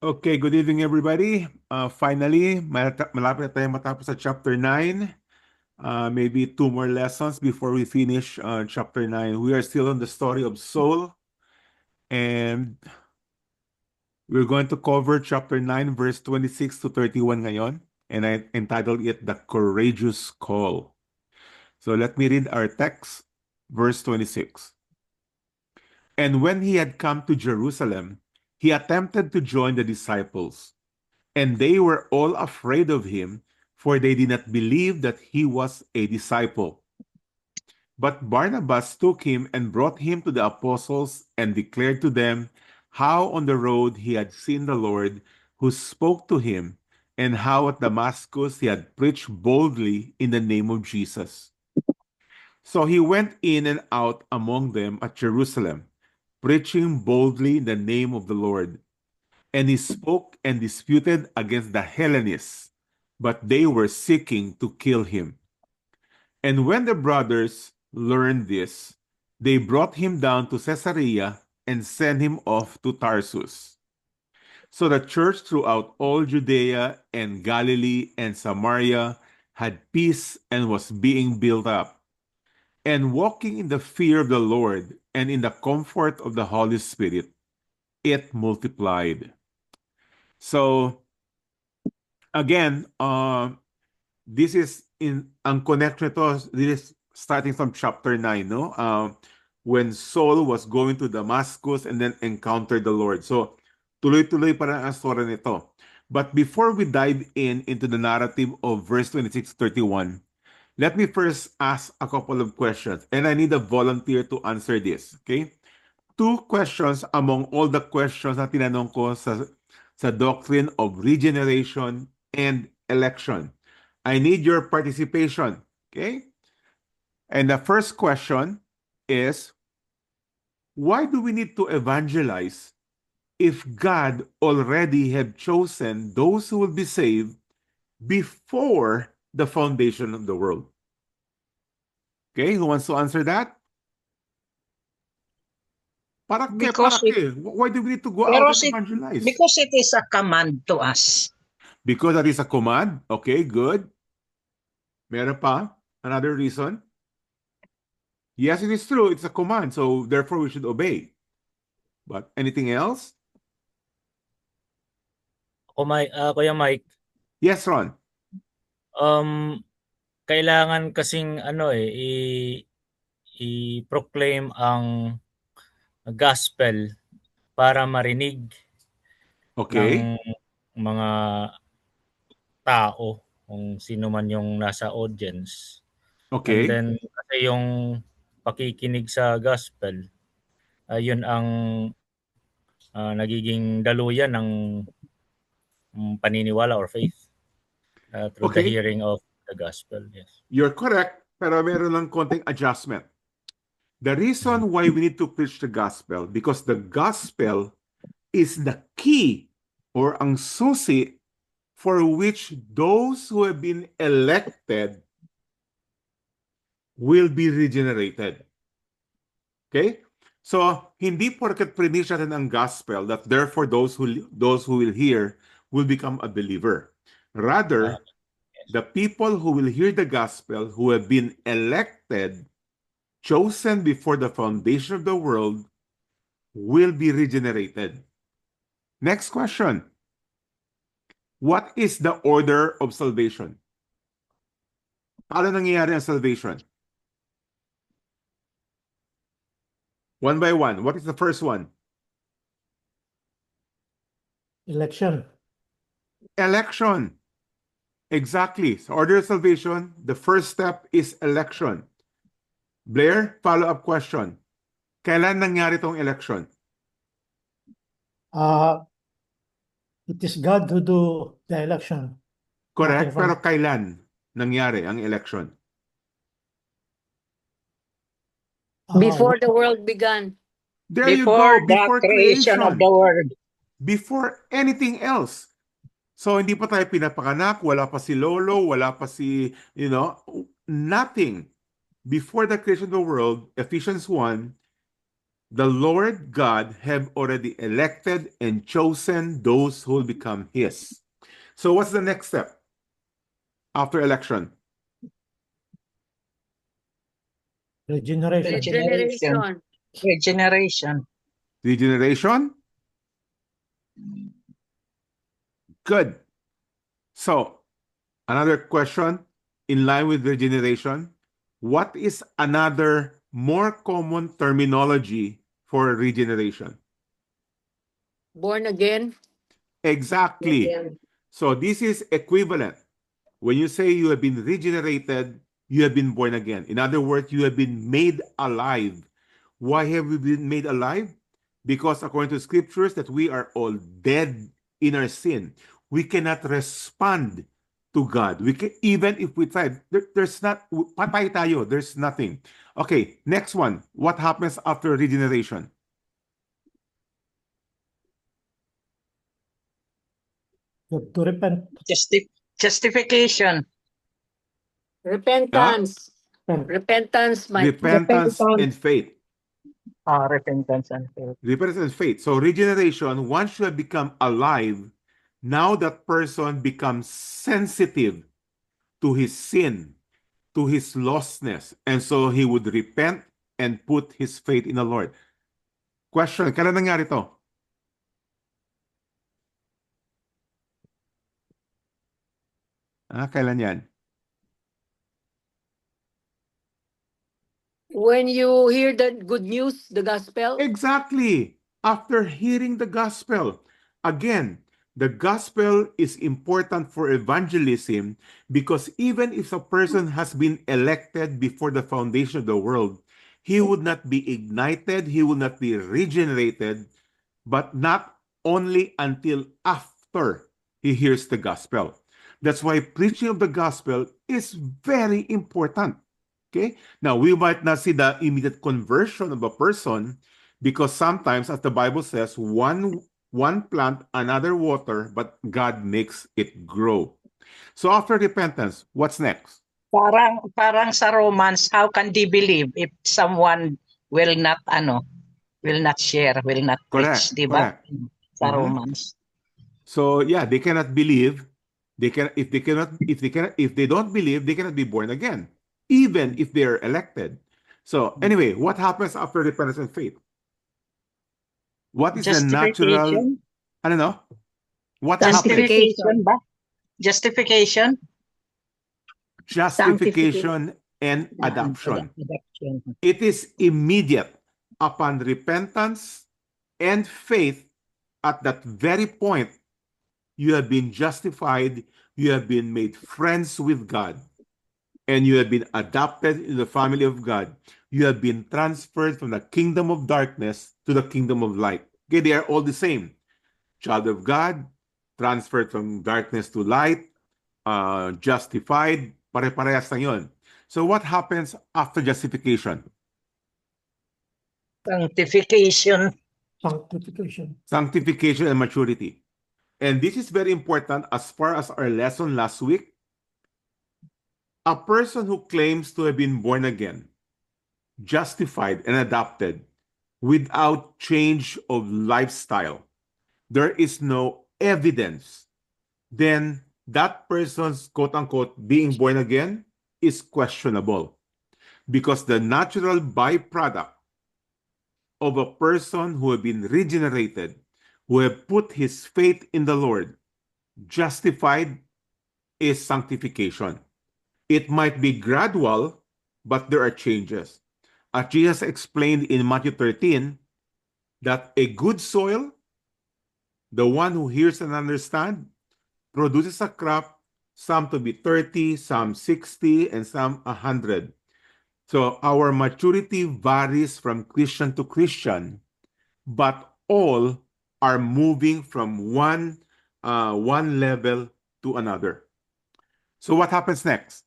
Okay, good evening everybody. Finally, malapit na tayo matapos sa chapter 9. Maybe two more lessons before we finish chapter 9. We are still on the story of Saul, and we're going to cover chapter 9 verse 26 to 31 ngayon, and I entitled it The Courageous Call. So let me read our text, verse 26. And when he had come to Jerusalem, he attempted to join the disciples. And they were all afraid of him, for they did not believe that he was a disciple. But Barnabas took him and brought him to the apostles and declared to them how on the road he had seen the Lord, who spoke to him, and how at Damascus he had preached boldly in the name of Jesus. So he went in and out among them at Jerusalem, preaching boldly in the name of the Lord. And he spoke and disputed against the Hellenists, but they were seeking to kill him. And when the brothers learned this, they brought him down to Caesarea and sent him off to Tarsus. So the church throughout all Judea and Galilee and Samaria had peace and was being built up, and walking in the fear of the Lord and in the comfort of the Holy Spirit, it multiplied. So again, this is in ang connection to this is starting from chapter 9, no? When Saul was going to Damascus and then encountered the Lord. So tuloy-tuloy pa rin ang story nito. But before we dive into the narrative of verse 26 to 31, let me first ask a couple of questions, and I need a volunteer to answer this, okay? Two questions among all the questions na tinanong ko sa doctrine of regeneration and election. I need your participation, okay? And the first question is, why do we need to evangelize if God already had chosen those who will be saved before the foundation of the world? Okay, who wants to answer that? Para Because it, why do we need to go out pero and it, evangelize? because it is a command to us. Because that is a command. Okay, good. Meron pa? Another reason? Yes, it is true. It's a command. So therefore we should obey. But anything else? Kuya Mike, Yes, Ron. um, kailangan kasing i-proclaim ang gospel para marinig Okay. ng mga tao kung sino man yung nasa audience. And Okay. then kasi yung pakikinig sa gospel, yun ang nagiging daluyan ng paniniwala or faith through the Okay. hearing of the gospel. Yes. You're correct. Pero meron lang konting adjustment. The reason why we need to preach the gospel, because the gospel is the key or ang susi for which those who have been elected will be regenerated. Okay? So, hindi porket preach natin ang gospel that therefore those who will hear will become a believer. Rather, the people who will hear the gospel who have been elected, chosen before the foundation of the world, will be regenerated. Next question. What is the order of salvation? Paano nangyayari ang salvation? One by one. What is the first one? Election. Election. Exactly. So order of salvation, the first step is election. Blair, follow-up question. Kailan nangyari tong election? It is God who do the election. Correct, Nothing from- pero kailan nangyari ang election? Before the world began. There you Before go. the Before creation of creation. the world. Before anything else. So hindi pa tayo pinapakanak, wala pa si Lolo, wala pa si, nothing. Before the creation of the world, Ephesians 1, the Lord God have already elected and chosen those who will become His. So what's the next step after election? Regeneration. Regeneration. Regeneration. Regeneration? Good. So, another question in line with regeneration. What is another more common terminology for regeneration? Born again. Exactly. So this is equivalent. When you say you have been regenerated, you have been born again. In other words, you have been made alive. Why have we been made alive? Because according to scriptures that we are all dead in our sin. We cannot respond to God. We can, even if we try, there's not, patay tayo, there's nothing. Okay, next one. What happens after regeneration? You have to repent. Justification. Repentance. Repent. Repentance, my Repentance and faith. Repentance and faith. Repentance and faith. So regeneration, once you have become alive, now that person becomes sensitive to his sin, to his lostness. And so he would repent and put his faith in the Lord. Question, kailan nangyari to? Kailan yan? when you hear the good news, the gospel. Exactly. After hearing the gospel. Again, the gospel is important for evangelism because even if a person has been elected before the foundation of the world, he would not be ignited, he would not be regenerated, but not only until after he hears the gospel. That's why preaching of the gospel is very important. Okay? Now, we might not see the immediate conversion of a person because sometimes, as the Bible says, one plant, another water, but God makes it grow. So after repentance, what's next? Parang sa Romans, how can they believe if someone will not share, will not preach, Correct. di ba? Correct. Sa Mhm. Romans. So yeah, they cannot believe. If they don't believe, they cannot be born again, even if they are elected. So anyway, what happens after repentance and faith? What is the natural? Justification. I don't know. What happens? Justification ba? Justification. Justification and adoption. Adoption. It is immediate upon repentance and faith. At that very point, you have been justified, you have been made friends with God, and you have been adopted in the family of God. You have been transferred from the kingdom of darkness to the kingdom of light. Okay, they are all the same. Child of God, transferred from darkness to light, justified, pare-parehas na yun. So what happens after justification? Sanctification. Sanctification. Sanctification and maturity. And this is very important as far as our lesson last week. A person who claims to have been born again, justified and adopted without change of lifestyle, there is no evidence, then that person's quote-unquote being born again is questionable because the natural byproduct of a person who have been regenerated, who have put his faith in the Lord, justified, is sanctification. It might be gradual, but there are changes. As Jesus explained in Matthew 13, that a good soil, the one who hears and understands, produces a crop, some to be 30, some 60, and some 100. So our maturity varies from Christian to Christian, but all are moving from one level to another. So what happens next?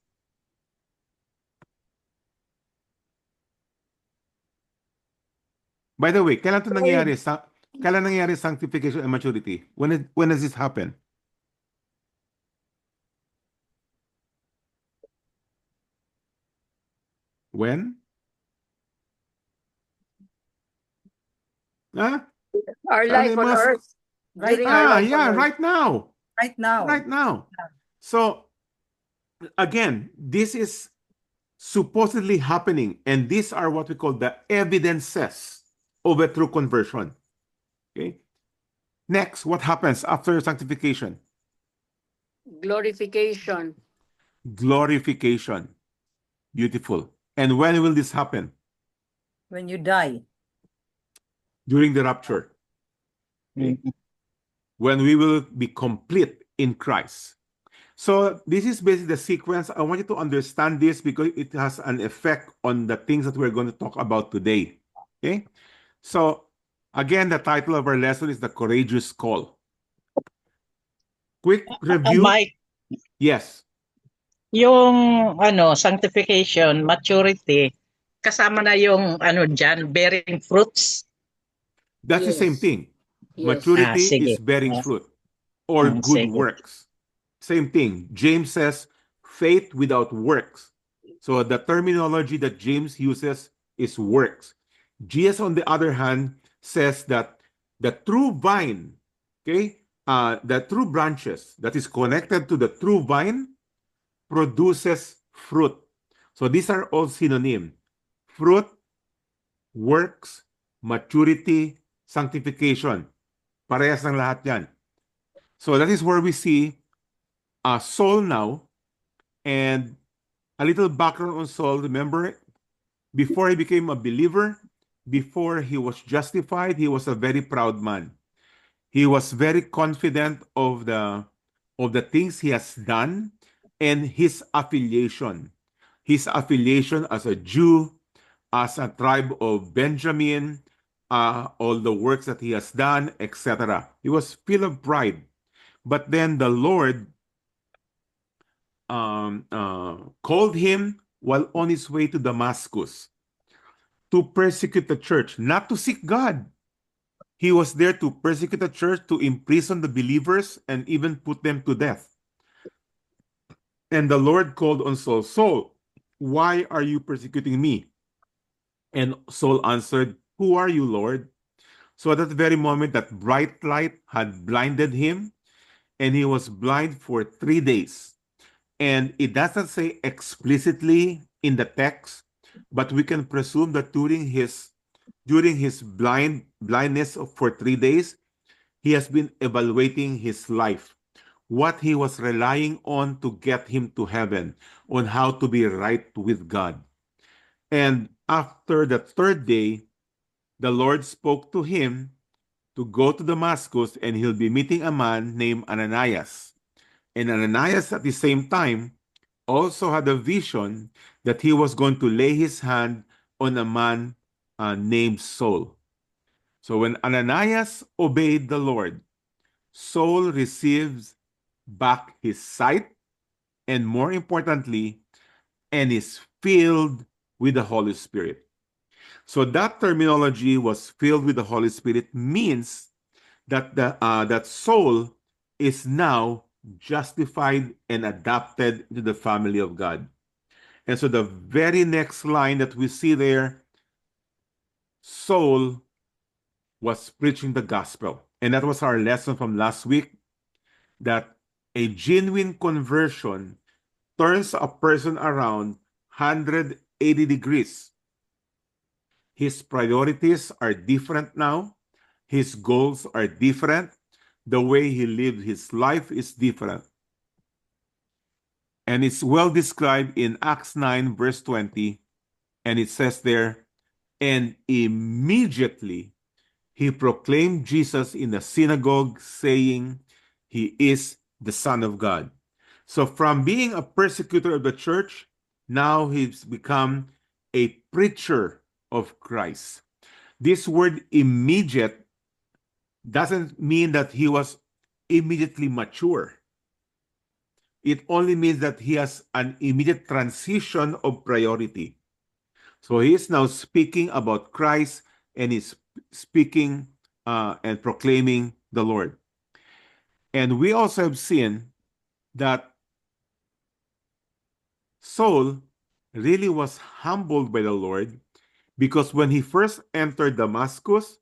By the way, kailan nangyayari sanctification and maturity? When does this happen? When? Huh? Our life on Animals. earth. Right During our Ah, life on yeah, earth. right now. Right now. Right now. So, again, this is supposedly happening, and these are what we call the evidences of a true conversion. Okay. Next, what happens after sanctification? Glorification. Glorification. Beautiful. And when will this happen? When you die. During the rapture. Okay. When we will be complete in Christ. So this is basically the sequence. I want you to understand this because it has an effect on the things that we're going to talk about today. Okay. So again, the title of our lesson is The Courageous Call. Quick review. Mike, Yes. yung sanctification, maturity, kasama na yung dyan, bearing fruits. That's the same Yes. thing. Yes. Maturity Sige. is bearing fruit or good Sige. works. Same thing. James says faith without works. So the terminology that James uses is works. Jesus, on the other hand, says that the true vine, okay, the true branches that is connected to the true vine produces fruit. So these are all synonym. Fruit, works, maturity, sanctification. Parehas ng lahat yan. So that is where we see Saul now, and a little background on Saul. Remember, before he became a believer, before he was justified, he was a very proud man. He was very confident of the things he has done and his affiliation. His affiliation as a Jew, as a tribe of Benjamin, all the works that he has done, etc. He was full of pride. But then the Lord called him while on his way to Damascus to persecute the church, not to seek God. He was there to persecute the church, to imprison the believers, and even put them to death. And the Lord called on Saul, Saul, why are you persecuting me? And Saul answered, who are you, Lord? So at that very moment, that bright light had blinded him, and he was blind for 3 days. And it doesn't say explicitly in the text, but we can presume that during his blindness for 3 days, he has been evaluating his life, what he was relying on to get him to heaven, on how to be right with God. And after the 3rd day, the Lord spoke to him to go to Damascus, and he'll be meeting a man named Ananias. And Ananias at the same time also had a vision that he was going to lay his hand on a man named Saul. So when Ananias obeyed the Lord, Saul receives back his sight, and more importantly, and is filled with the Holy Spirit. So that terminology, was filled with the Holy Spirit, means that that Saul is now justified and adopted to the family of God. And so the very next line that we see there, Saul was preaching the gospel. And that was our lesson from last week, that a genuine conversion turns a person around 180 degrees. His priorities are different now. His goals are different. The way he lived his life is different. And it's well described in Acts 9, verse 20. And it says there, and immediately he proclaimed Jesus in the synagogue, saying, he is the Son of God. So from being a persecutor of the church, now he's become a preacher of Christ. This word immediate doesn't mean that he was immediately mature. It only means that he has an immediate transition of priority. So he is now speaking about Christ, and he's speaking and proclaiming the Lord. And we also have seen that Saul really was humbled by the Lord, because when he first entered Damascus,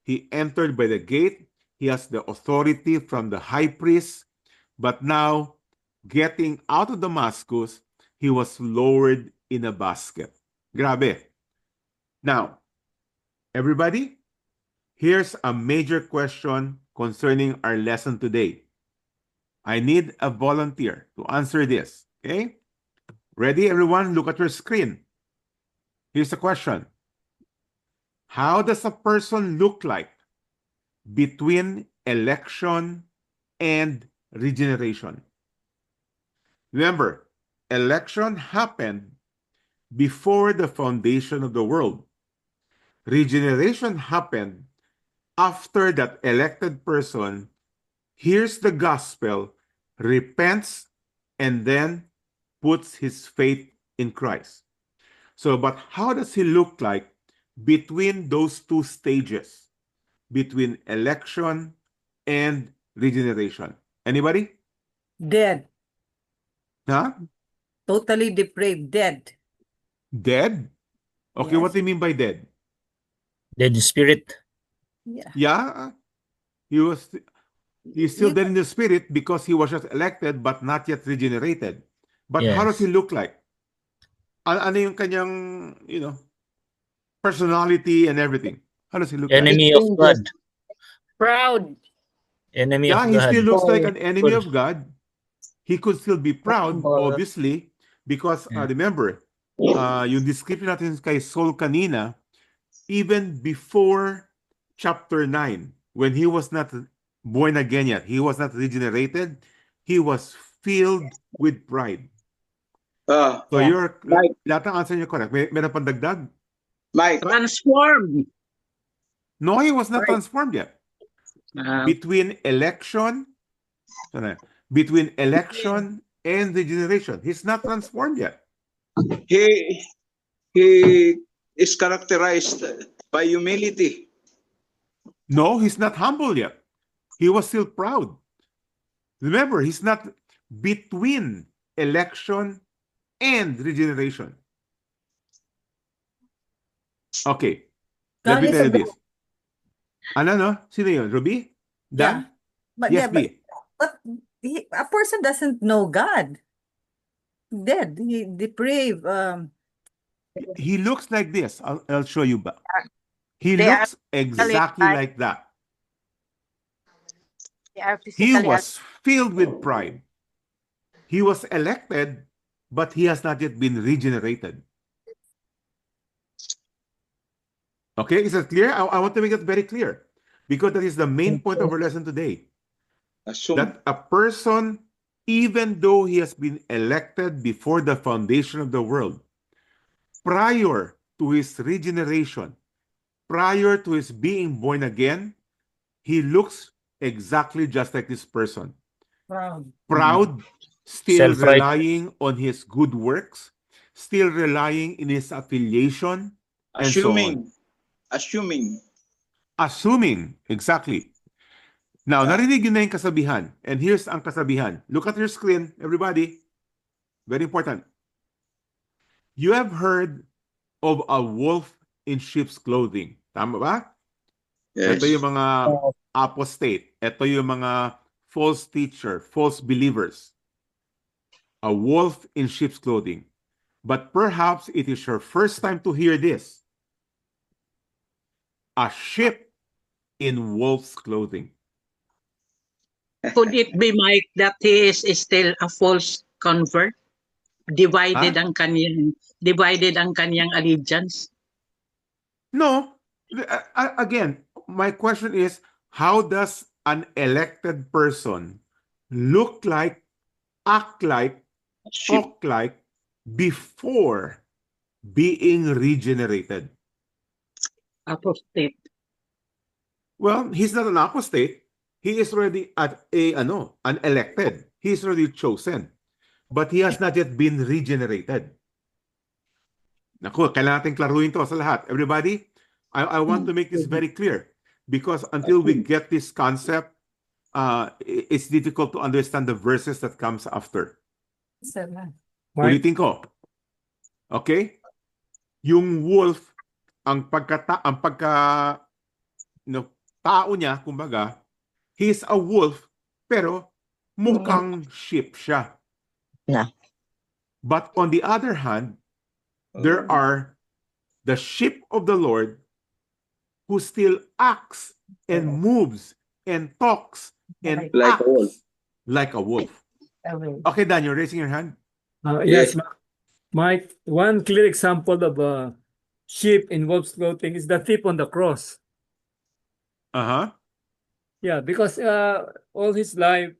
He entered by the gate. He has the authority from the high priest. But now, getting out of Damascus, he was lowered in a basket. Grabe. Now, everybody, here's a major question concerning our lesson today. I need a volunteer to answer this. Okay? Ready, everyone? Look at your screen. Here's the question. How does a person look like between election and regeneration? Remember, election happened before the foundation of the world. Regeneration happened after that elected person hears the gospel, repents, and then puts his faith in Christ. So, but how does he look like between those two stages, between election and regeneration? Anybody? Dead. Huh? Totally depraved. Dead. Dead? Okay, Yes. what do you mean by dead? Dead in spirit. Yeah. Yeah, he's still He dead in the spirit because he was just elected but not yet regenerated. But how does Yes. he look like? Ano yung kanyang, personality and everything? How does he look like? Enemy of God. Proud. Enemy Yeah, of he God. still looks like Humble. an enemy of God. He could still be proud, Humble. obviously, because Yeah. remember, yung description natin kay Saul kanina, even before chapter 9, when he was not born again yet, he was not regenerated, he was filled with pride. So Yeah. Mike. lahat ng answer niyo correct. Meron pang dagdag? Mike, Transformed. No, he was not Right. transformed yet. Ah, Between election and regeneration, he's not transformed yet. he is characterized by humility. No, he's not humble yet. He was still proud. Remember, he's not between election and regeneration. Okay, let God me is tell you a- this. Ano, no? Sino yun? Ruby? Dan? But Yes, yeah, B. but a person doesn't know God. Dead. He depraved. He looks like this. I'll show you back. He They are looks exactly alive. like that. They are He physically was filled with pride. He was elected, but he has not yet been regenerated. Okay, is that clear? I want to make it very clear because that is the main point of our lesson today. Assume. That a person, even though he has been elected before the foundation of the world, prior to his regeneration, prior to his being born again, he looks exactly just like this person. Proud, still Self-right. relying on his good works, still relying in his affiliation, and so on. Assuming, exactly. Now, narinig yun na yung kasabihan. And here's ang kasabihan. Look at your screen, everybody. Very important. You have heard of a wolf in sheep's clothing. Tama ba? Yes. Ito yung mga apostate. Ito yung mga false teacher, false believers. A wolf in sheep's clothing. But perhaps it is your first time to hear this. A sheep in wolf's clothing. could it be, Mike, that he is still a false convert? Divided ang kanyang allegiance? No. Again, my question is, how does an elected person look like, act like, Sheep. talk like before being regenerated? Apostate. Well, he's not an apostate. He is already an elected. He is already chosen. But he has not yet been regenerated. Naku, kailangan natin klaruhin to sa lahat. Everybody, I want to make this very clear because until we get this concept, it's difficult to understand the verses that comes after. Ulitin ko. Okay? Yung wolf, ang pagka tao niya, kumbaga, he's a wolf, pero mukhang sheep siya. Yeah. But on the other hand, there are the sheep of the Lord who still acts and moves and talks and Like a wolf. acts like a wolf. Okay, Dan, you're raising your hand. Yes, Yes. Mike, one clear example of a sheep in wolf's clothing is the thief on the cross. Uh-huh. Yeah, because all his life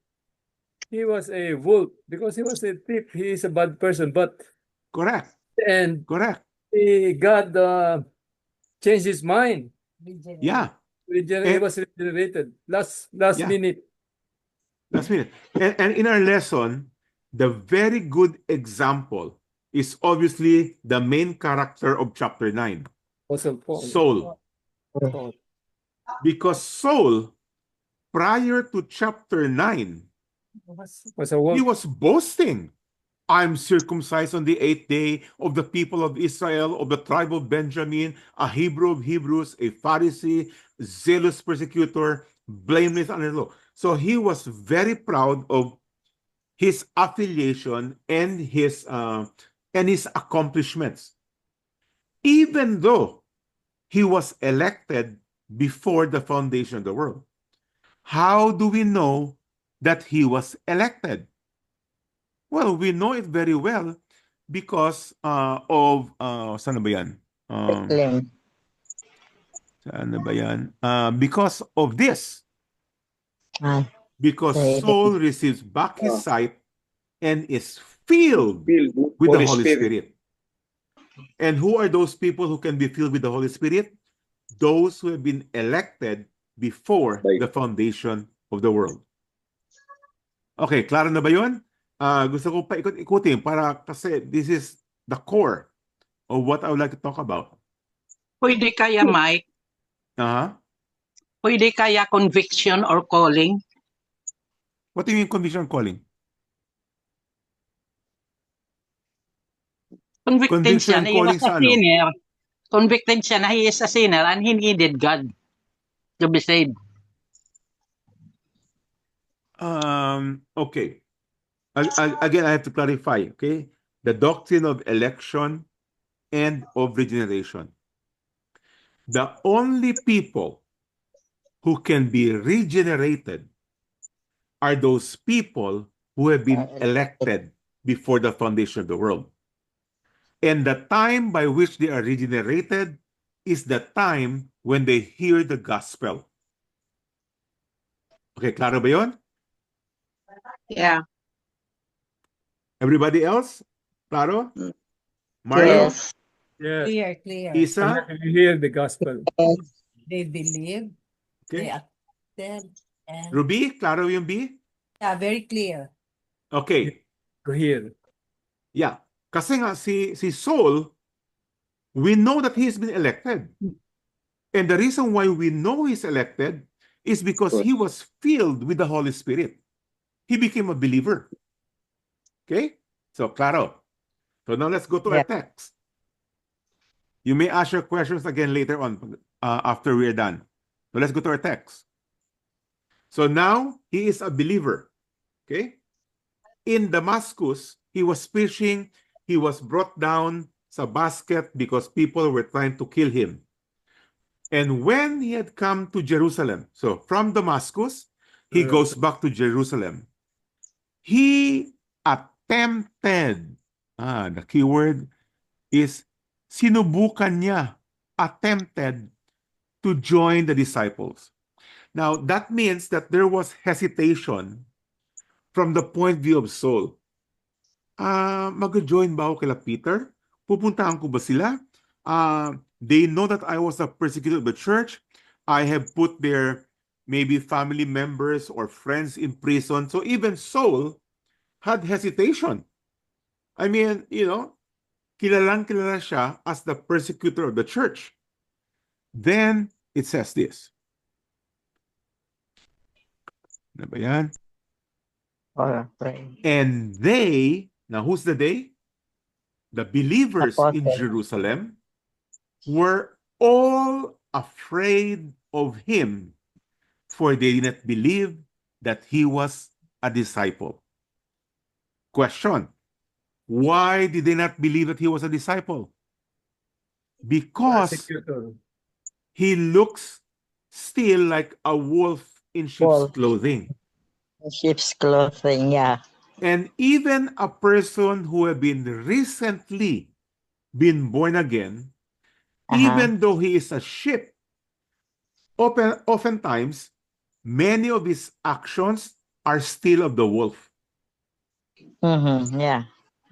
he was a wolf because he was a thief. He is a bad person, but Correct. and Correct. God changed his mind. Yeah. He And- was regenerated last Yeah. minute. Last minute. And in our lesson, the very good example is obviously the main character of chapter 9, Also Paul. Saul. Paul. Because Saul, prior to chapter 9, Was a he wolf. was boasting. I'm circumcised on the 8th day of the people of Israel, of the tribe of Benjamin, a Hebrew of Hebrews, a Pharisee, zealous persecutor, blameless under the law. So he was very proud of his affiliation and his accomplishments, even though he was elected before the foundation of the world. How do we know that he was elected? Well, we know it very well because of saan na ba yan? Claim. Saan na ba yan? Because of this. Ah, Because Right. Saul receives back his sight and is filled Filled with the Holy Spirit. And who are those people who can be filled with the Holy Spirit? Those who have been elected before Right. the foundation of the world. Okay, klaro na ba yun? Gusto ko pa ikot-ikutin para kasi this is the core of what I would like to talk about. Pwede kaya, Mike, Uh-huh. pwede kaya conviction or calling? What do you mean conviction calling? Convicted Conviction siya na he calling was a sa ano? sinner. Convicted siya na he is a sinner and he needed God to be saved. Okay. Again, I have to clarify, okay? The doctrine of election and of regeneration. The only people who can be regenerated are those people who have been elected before the foundation of the world. And the time by which they are regenerated is the time when they hear the gospel. Okay, klaro ba yun? Yeah. Everybody else? Klaro? Mario? yes. Yes. Clear. Isa? You hear the gospel. They believe, they Okay. accepted, and Ruby? Klaro yung B? yeah, very clear. Okay. To hear. Yeah. Kasi nga si Saul, we know that he's been elected. And the reason why we know he's elected is because he was filled with the Holy Spirit. He became a believer. Okay? So, claro. So now let's go to our text. You may ask your questions again later on after we're done. So let's go to our text. So now he is a believer. Okay? In Damascus, he was fishing. He was brought down sa basket because people were trying to kill him. And when he had come to Jerusalem, so from Damascus, he goes back to Jerusalem. He attempted, the keyword is sinubukan niya, attempted to join the disciples. Now, that means that there was hesitation from the point of view of Saul. Mag-join ba ako kila Peter? Pupuntahan ko ba sila? They know that I was a persecutor of the church. I have put their maybe family members or friends in prison. So even Saul had hesitation. I mean, kilalang kilala siya as the persecutor of the church. Then it says this. Ano ba yan? And they, now who's the they? The believers in Apostle. Jerusalem were all afraid of him, for they did not believe that he was a disciple. Question: why did they not believe that he was a disciple? Because Persecutor. he looks still like a wolf in sheep's Wolf. clothing. Sheep's clothing, yeah. And even a person who have been recently been born again, even though he is a sheep, oftentimes many of his actions are still of the wolf. Yeah.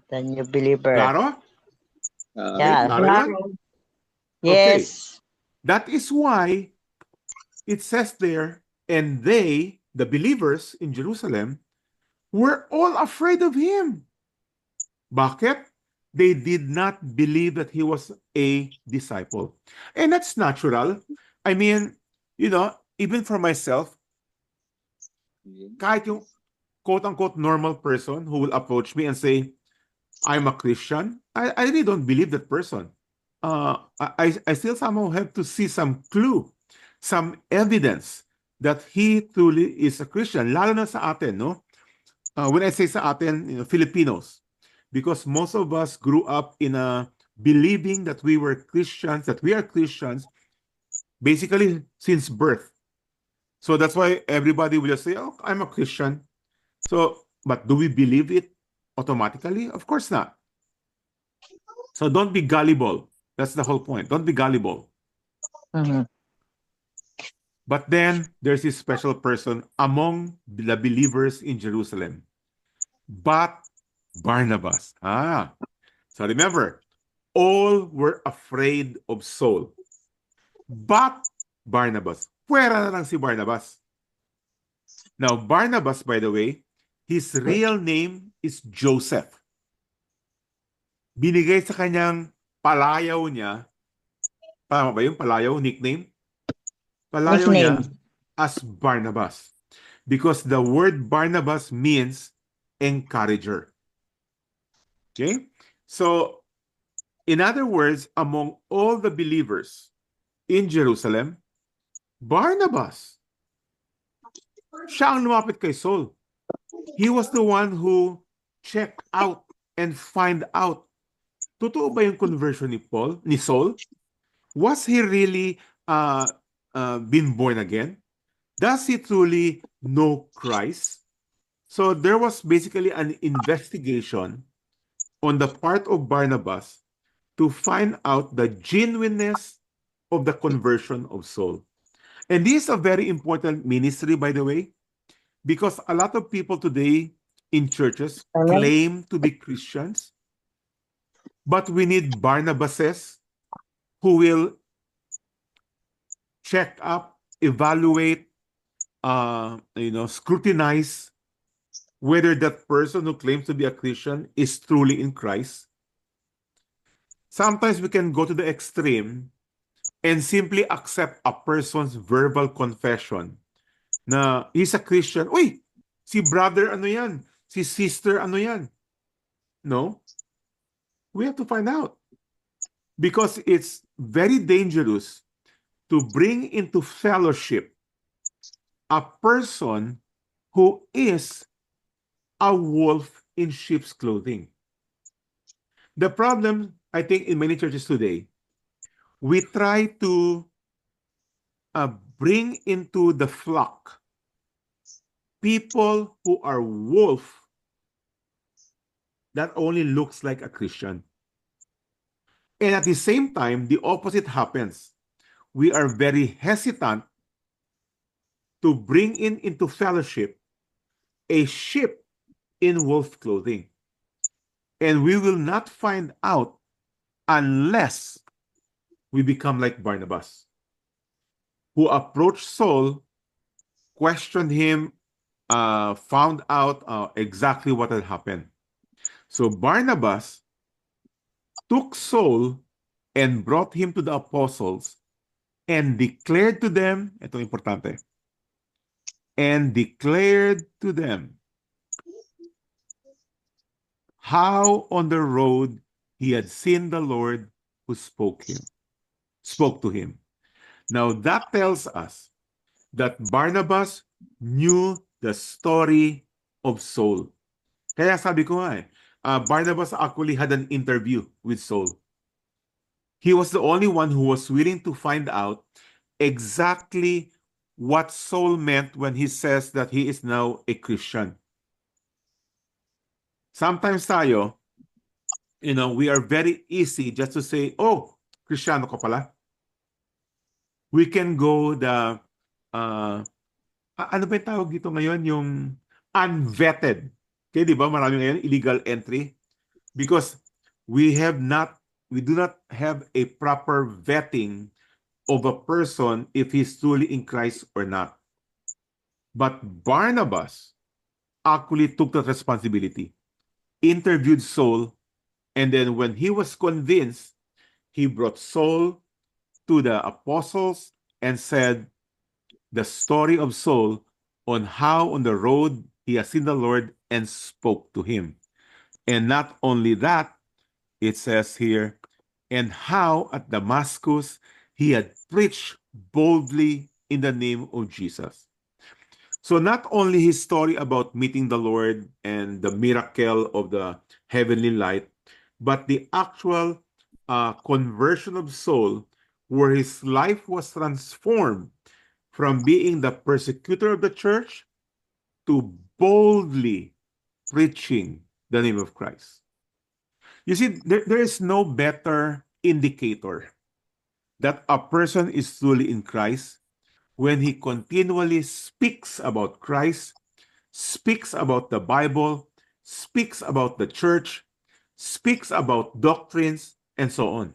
The new believer. Claro? Yeah. Klaro yan? Yes. That is why it says there, and they, the believers in Jerusalem, were all afraid of him. Bakit? They did not believe that he was a disciple. And that's natural. I mean, even for myself, kahit yung quote-unquote normal person who will approach me and say, I'm a Christian, I really don't believe that person. I still somehow have to see some clue, some evidence that he truly is a Christian. Lalo na sa atin, no? When I say sa atin, Filipinos, because most of us grew up in believing that we were Christians, that we are Christians, basically since birth. So that's why everybody will just say, oh, I'm a Christian. So, but do we believe it automatically? Of course not. So don't be gullible. That's the whole point. Don't be gullible. But then there's this special person among the believers in Jerusalem. But Barnabas. So remember, all were afraid of Saul. But Barnabas. Pwera na lang si Barnabas. Now, Barnabas, by the way, his real name is Joseph. Binigay sa kanyang palayaw niya, tama ba yung palayaw, nickname? Palayaw niya as Barnabas. Because the word Barnabas means encourager. Okay? So, in other words, among all the believers in Jerusalem, Barnabas, siya ang lumapit kay Saul. He was the one who checked out and find out, totoo ba yung conversion ni Saul? Was he really been born again? Does he truly know Christ? So there was basically an investigation on the part of Barnabas to find out the genuineness of the conversion of Saul. And this is a very important ministry, by the way, because a lot of people today in churches claim to be Christians, but we need Barnabases who will check up, evaluate, scrutinize whether that person who claims to be a Christian is truly in Christ. Sometimes we can go to the extreme and simply accept a person's verbal confession na he's a Christian. Uy, si brother ano yan? Si sister ano yan? No. We have to find out. Because it's very dangerous to bring into fellowship a person who is a wolf in sheep's clothing. The problem, I think, in many churches today, we try to bring into the flock people who are wolf that only looks like a Christian. And at the same time, the opposite happens. We are very hesitant to bring into fellowship a sheep in wolf clothing. And we will not find out unless we become like Barnabas, who approached Saul, questioned him, found out exactly what had happened. So Barnabas took Saul and brought him to the apostles and declared to them, ito importante, and declared to them how on the road he had seen the Lord who spoke to him. Now that tells us that Barnabas knew the story of Saul. Kaya sabi ko nga Barnabas actually had an interview with Saul. He was the only one who was willing to find out exactly what Saul meant when he says that he is now a Christian. Sometimes tayo, we are very easy just to say, oh, Kristiyano ka pala. We can go the, ano ba yung tawag dito ngayon? Yung unvetted. Okay, di ba? Marami ngayon illegal entry. Because we do not have a proper vetting of a person if he's truly in Christ or not. But Barnabas actually took that responsibility, interviewed Saul, and then when he was convinced, he brought Saul to the apostles and said the story of Saul on how on the road he has seen the Lord and spoke to him. And not only that, it says here, and how at Damascus he had preached boldly in the name of Jesus. So not only his story about meeting the Lord and the miracle of the heavenly light, but the actual conversion of Saul, where his life was transformed from being the persecutor of the church to boldly preaching the name of Christ. You see, there is no better indicator that a person is truly in Christ when he continually speaks about Christ, speaks about the Bible, speaks about the church, speaks about doctrines, and so on.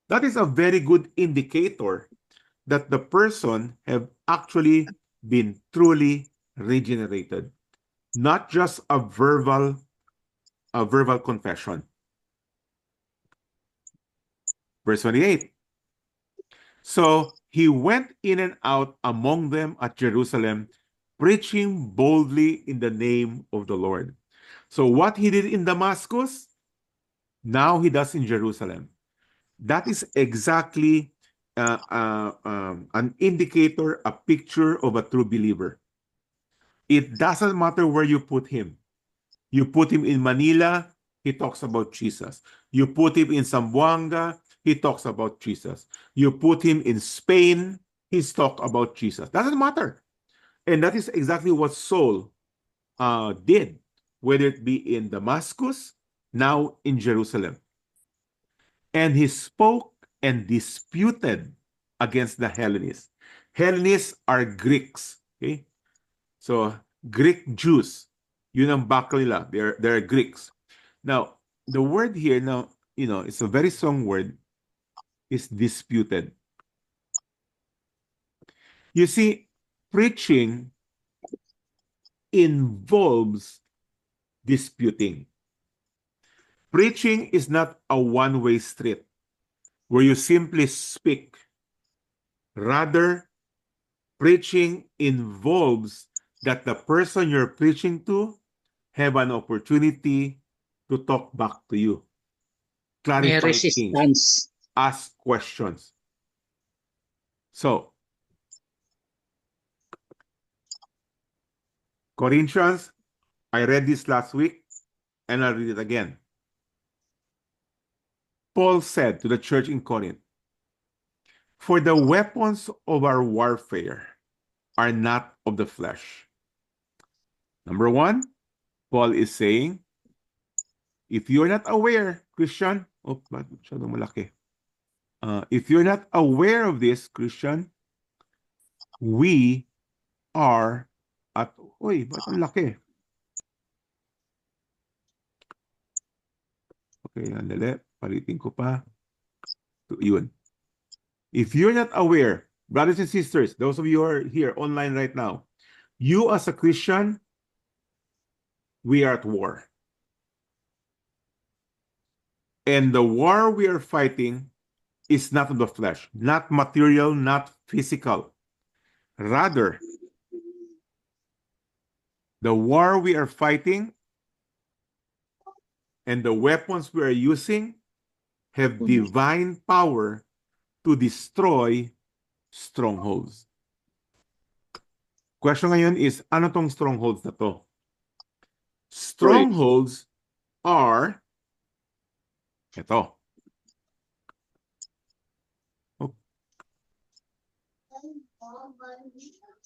That is a very good indicator that the person have actually been truly regenerated, not just a verbal confession. Verse 28. So he went in and out among them at Jerusalem, preaching boldly in the name of the Lord. So what he did in Damascus, now he does in Jerusalem. That is exactly an indicator, a picture of a true believer. It doesn't matter where you put him. You put him in Manila, he talks about Jesus. You put him in Zamboanga, he talks about Jesus. You put him in Spain, he's talked about Jesus. Doesn't matter. And that is exactly what Saul did, whether it be in Damascus, now in Jerusalem. And he spoke and disputed against the Hellenists. Hellenists are Greeks. Okay? So, Greek Jews. Yun ang background nila. They're Greeks. Now, the word here, now, it's a very strong word, is disputed. You see, preaching involves disputing. Preaching is not a one-way street where you simply speak. Rather, preaching involves that the person you're preaching to have an opportunity to talk back to you. May Clarify things. resistance. Ask questions. So, Corinthians, I read this last week and I'll read it again. Paul said to the church in Corinth, "For the weapons of our warfare are not of the flesh." Number one, Paul is saying, if you're not aware, Christian, masyadong malaki. If you're not aware of this, Christian, we are at, ba't ang laki? Okay, andali. Palitin ko pa. Yun. If you're not aware, brothers and sisters, those of you who are here online right now, you as a Christian, we are at war. And the war we are fighting is not of the flesh, not material, not physical. Rather, the war we are fighting and the weapons we are using have divine power to destroy strongholds. Question ngayon is, ano tong strongholds na to? Strongholds are ito.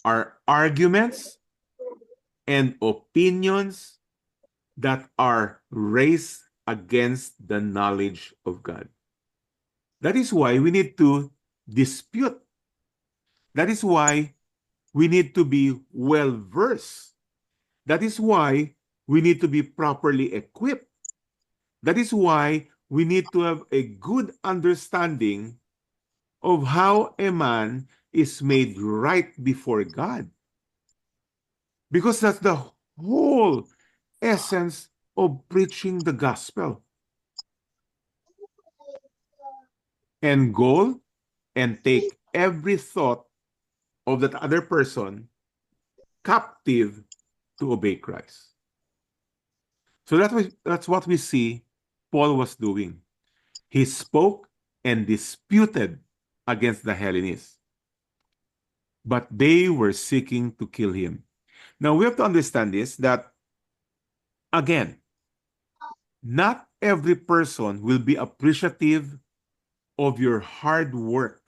Are arguments and opinions that are raised against the knowledge of God. That is why we need to dispute. That is why we need to be well-versed. That is why we need to be properly equipped. That is why we need to have a good understanding of how a man is made right before God. Because that's the whole essence of preaching the gospel. And go and take every thought of that other person captive to obey Christ. So that's what we see Paul was doing. He spoke and disputed against the Hellenists, but they were seeking to kill him. Now we have to understand this, that again, not every person will be appreciative of your hard work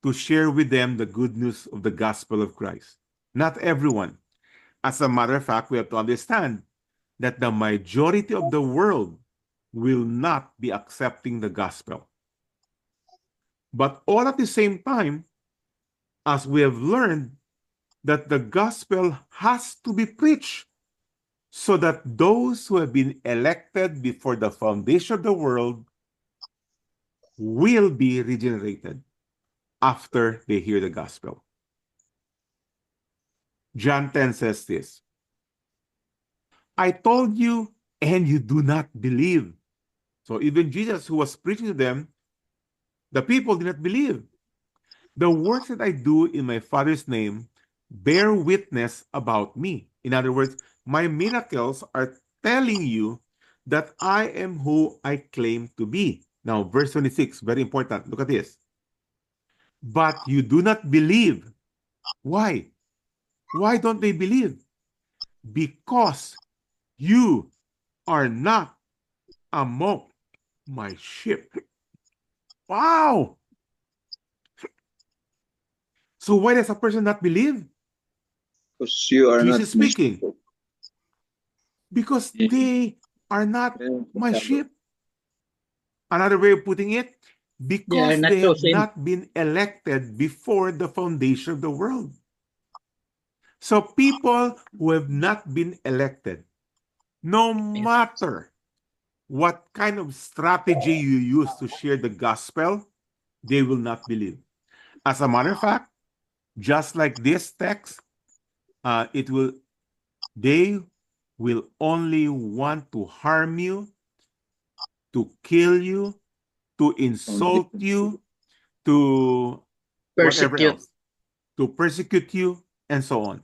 to share with them the good news of the gospel of Christ. Not everyone. As a matter of fact, we have to understand that the majority of the world will not be accepting the gospel. But all at the same time, as we have learned, that the gospel has to be preached so that those who have been elected before the foundation of the world will be regenerated after they hear the gospel. John 10 says this, I told you and you do not believe. So even Jesus, who was preaching to them, the people did not believe. The works that I do in my Father's name bear witness about me. In other words, my miracles are telling you that I am who I claim to be. Now, verse 26, very important. Look at this. But you do not believe. Why? Why don't they believe? Because you are not among my sheep. Wow! So why does a person not believe? Because you are Jesus not speaking. Because they are not my sheep. Another way of putting it, because not they have chosen. not been elected before the foundation of the world. So people who have not been elected, no matter what kind of strategy you use to share the gospel, they will not believe. As a matter of fact, just like this text, they will only want to harm you, to kill you, to insult you, to whatever Persecute. else, to persecute you, and so on.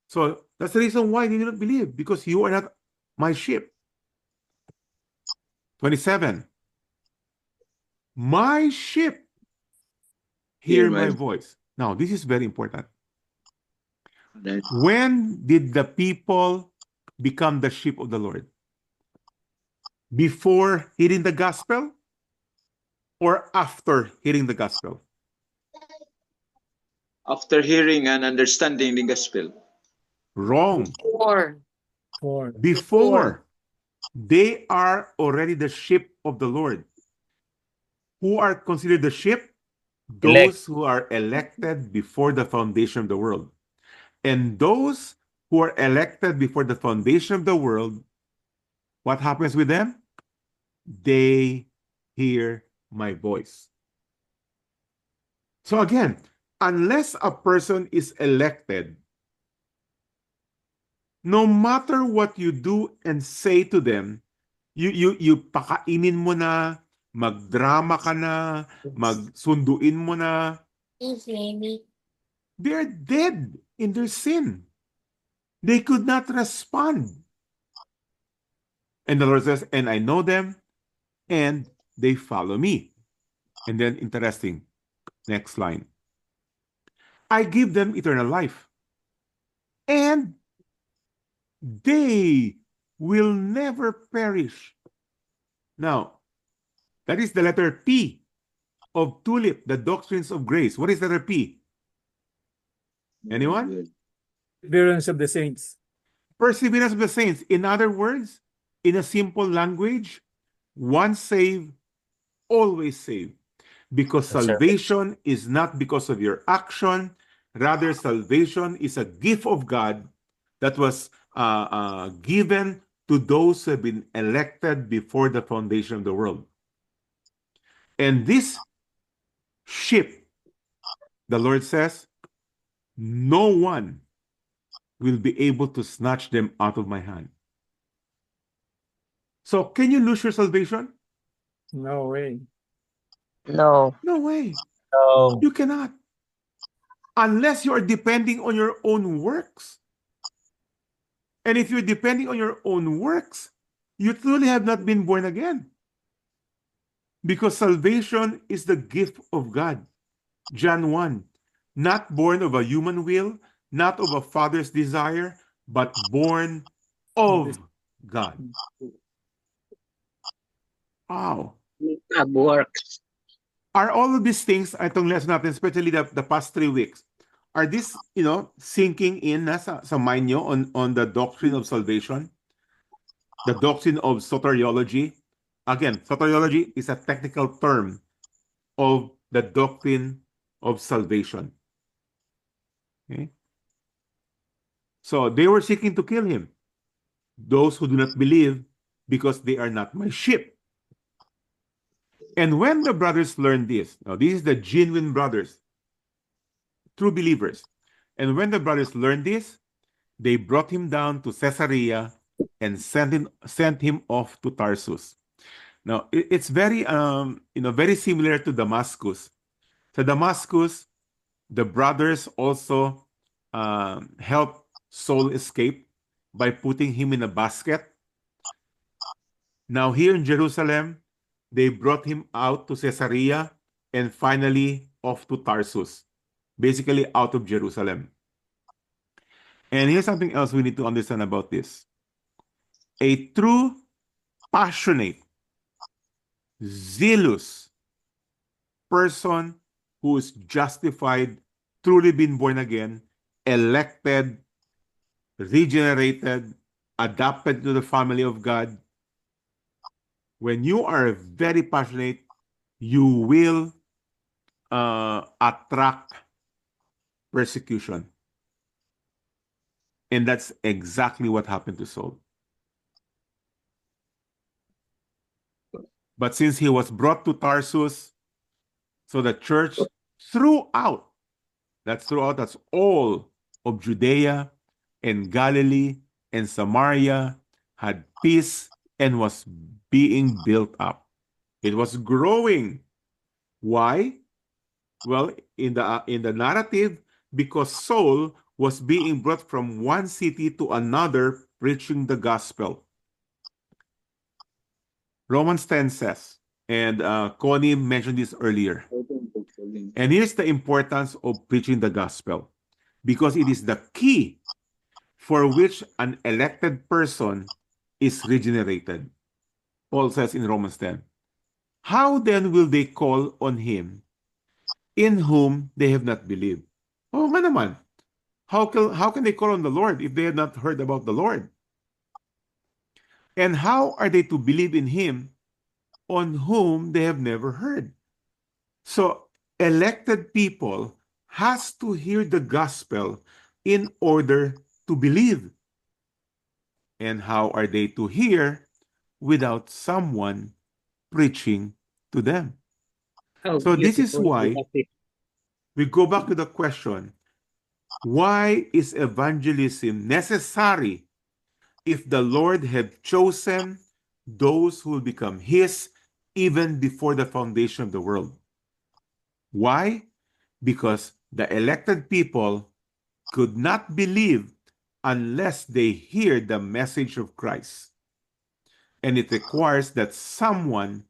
So that's the reason why they do not believe, because you are not my sheep. 27. My sheep hear my voice. Now, this is very important. When did the people become the sheep of the Lord? Before hearing the gospel or after hearing the gospel? After hearing and understanding the gospel. Wrong. For Before. They are already the sheep of the Lord. Who are considered the sheep? Those who are elected before the foundation of the world. And those who are elected before the foundation of the world, what happens with them? They hear my voice. So again, unless a person is elected, no matter what you do and say to them, you pakainin mo na, magdrama ka na, magsunduin mo na, they're dead in their sin. They could not respond. And the Lord says, and I know them, and they follow me. And then interesting, next line. I give them eternal life, and they will never perish. Now, that is the letter P of TULIP, the doctrines of grace. What is the letter P? Anyone? Perseverance of the saints. Perseverance of the saints. In other words, in a simple language, once saved, always saved. Because Yes, sir. salvation is not because of your action. Rather, salvation is a gift of God that was given to those who have been elected before the foundation of the world. And this ship, the Lord says, no one will be able to snatch them out of my hand. So, can you lose your salvation? No way. No. No way. So, You cannot. Unless you are depending on your own works. And if you're depending on your own works, you truly have not been born again. Because salvation is the gift of God. John 1, not born of a human will, not of a father's desire, but born of God. Wow. Of works. Are all of these things, itong lesson natin, especially the past 3 weeks, are this, sinking in sa mind nyo on the doctrine of salvation? The doctrine of soteriology? Again, soteriology is a technical term of the doctrine of salvation. Okay? So they were seeking to kill him. Those who do not believe, because they are not my sheep. And when the brothers learned this, now these are the genuine brothers, true believers. And when the brothers learned this, they brought him down to Caesarea and sent him off to Tarsus. Now it's very very similar to Damascus. So Damascus, the brothers also helped Saul escape by putting him in a basket. Now here in Jerusalem, they brought him out to Caesarea and finally off to Tarsus, basically out of Jerusalem. And here's something else we need to understand about this. A true, passionate, zealous person who is justified, truly been born again, elected, regenerated, adopted to the family of God. When you are very passionate, you will attract persecution. And that's exactly what happened to Saul. But since he was brought to Tarsus, so the church throughout, that's all of Judea and Galilee and Samaria had peace and was being built up. It was growing. Why? Well, in the narrative, because Saul was being brought from one city to another preaching the gospel. Romans 10 says, and Connie mentioned this earlier, and here's the importance of preaching the gospel, because it is the key for which an elected person is regenerated. Paul says in Romans 10, how then will they call on him in whom they have not believed? Oh, man naman. How can they call on the Lord if they have not heard about the Lord? And how are they to believe in him on whom they have never heard? So elected people has to hear the gospel in order to believe. And how are they to hear without someone preaching to them? How So this is beautiful why that is. we go back to the question, why is evangelism necessary if the Lord had chosen those who will become his even before the foundation of the world? Why? Because the elected people could not believe unless they hear the message of Christ. And it requires that someone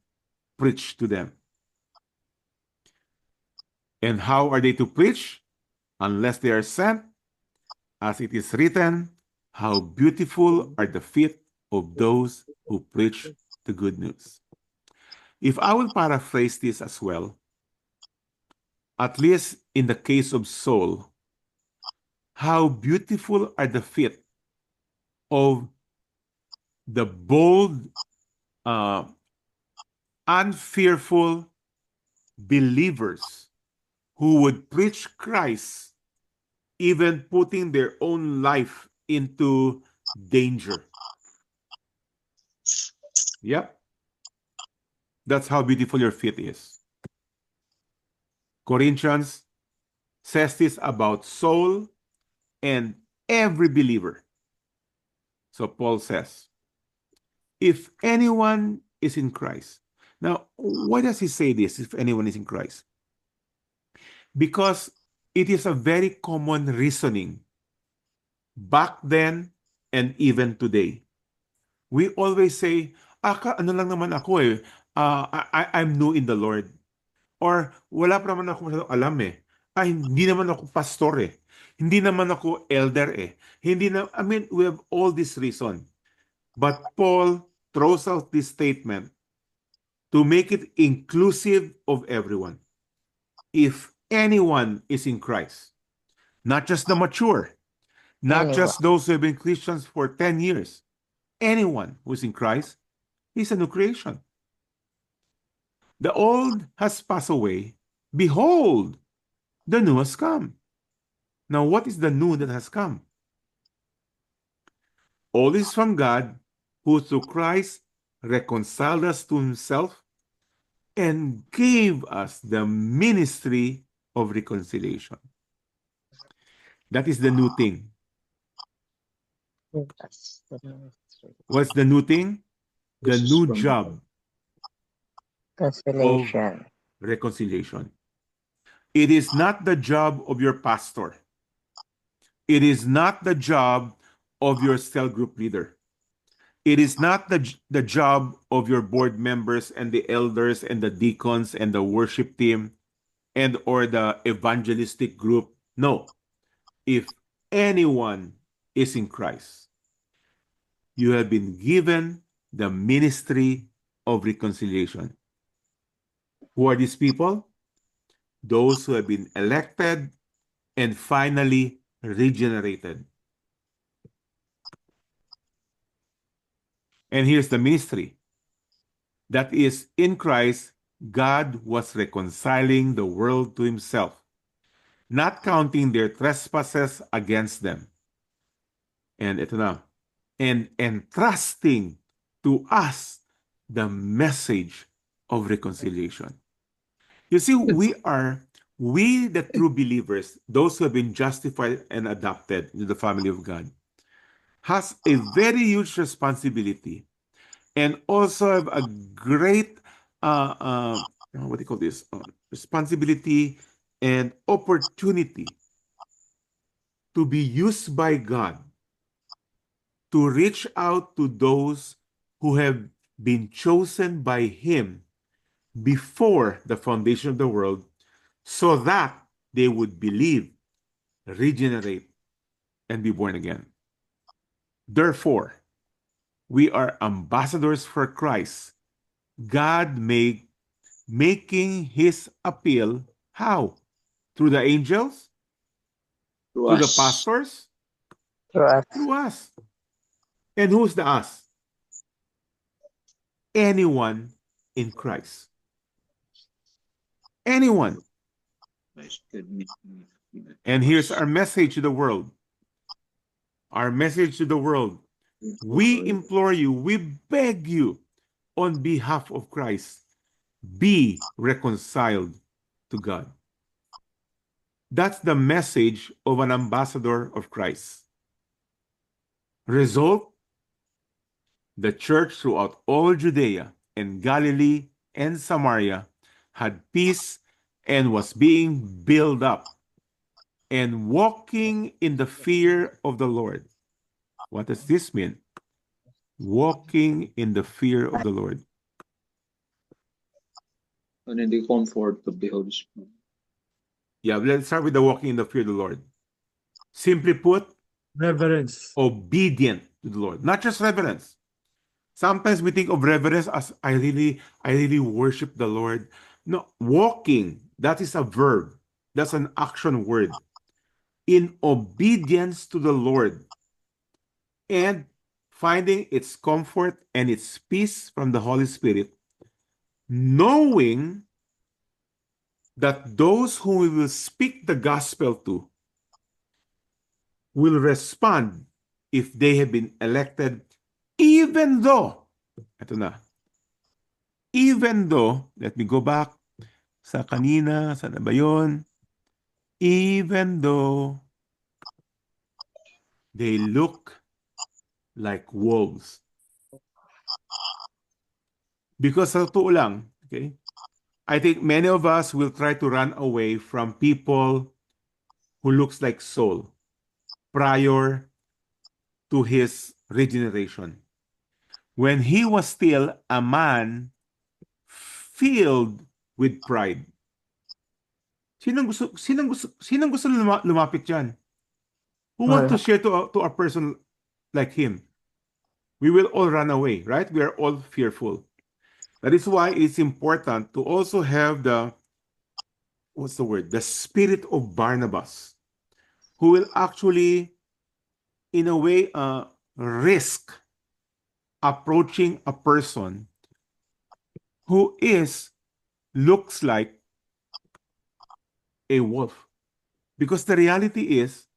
preach to them. And how are they to preach? Unless they are sent, as it is written, how beautiful are the feet of those who preach the good news. If I will paraphrase this as well, at least in the case of Saul, how beautiful are the feet of the bold, unfearful believers who would preach Christ, even putting their own life into danger. Yep. That's how beautiful your feet is. Corinthians says this about Saul and every believer. So Paul says, if anyone is in Christ. Now, why does he say this, if anyone is in Christ? Because it is a very common reasoning back then and even today. We always say, ano lang naman ako eh, I'm new in the Lord. Or wala pa naman ako masyadong alam eh. Ay, hindi naman ako pastor eh. Hindi naman ako elder eh. I mean, we have all this reason. But Paul throws out this statement to make it inclusive of everyone. If anyone is in Christ, not just the mature, not just those who have been Christians for 10 years, anyone who is in Christ is a new creation. The old has passed away. Behold, the new has come. Now, what is the new that has come? All is from God, who through Christ reconciled us to himself and gave us the ministry of reconciliation. That is the new thing. What's the new thing? The This is new from job of reconciliation. It is not the job of your pastor. It is not the job of your cell group leader. It is not the job of your board members and the elders and the deacons and the worship team and or the evangelistic group. No. If anyone is in Christ, you have been given the ministry of reconciliation. Who are these people? Those who have been elected and finally regenerated. And here's the ministry. That is, in Christ, God was reconciling the world to himself, not counting their trespasses against them. And ito na, and entrusting to us the message of reconciliation. You see, we, the true believers, those who have been justified and adopted into the family of God, has a very huge responsibility and also have a great, what do you call this? Responsibility and opportunity to be used by God to reach out to those who have been chosen by him before the foundation of the world so that they would believe, regenerate, and be born again. Therefore, we are ambassadors for Christ. God making his appeal, how? Through the angels? Through the pastors? Through us. And who's the us? Anyone in Christ. Anyone. And here's our message to the world. Our message to the world. We implore you, we beg you, on behalf of Christ, be reconciled to God. That's the message of an ambassador of Christ. Result, the church throughout all Judea and Galilee and Samaria had peace and was being built up and walking in the fear of the Lord. What does this mean? Walking in the fear of the Lord. And in the comfort of the Holy Spirit. Yeah, let's start with the walking in the fear of the Lord. Simply put, Reverence. obedient to the Lord, not just reverence. Sometimes we think of reverence as I really worship the Lord. No, walking, that is a verb. That's an action word. In obedience to the Lord and finding its comfort and its peace from the Holy Spirit, knowing that those whom we will speak the gospel to will respond if they have been elected, even though, let me go back sa kanina, saan na ba yun? Even though they look like wolves. Because sa totoo lang, okay, I think many of us will try to run away from people who looks like Saul prior to his regeneration. When he was still a man filled with pride. Sinong gusto lumapit diyan? Who want to share to a person like him? We will all run away, right? We are all fearful. That is why it's important to also have the spirit of Barnabas, who will actually, in a way, risk approaching a person who looks like a wolf. Because the reality is,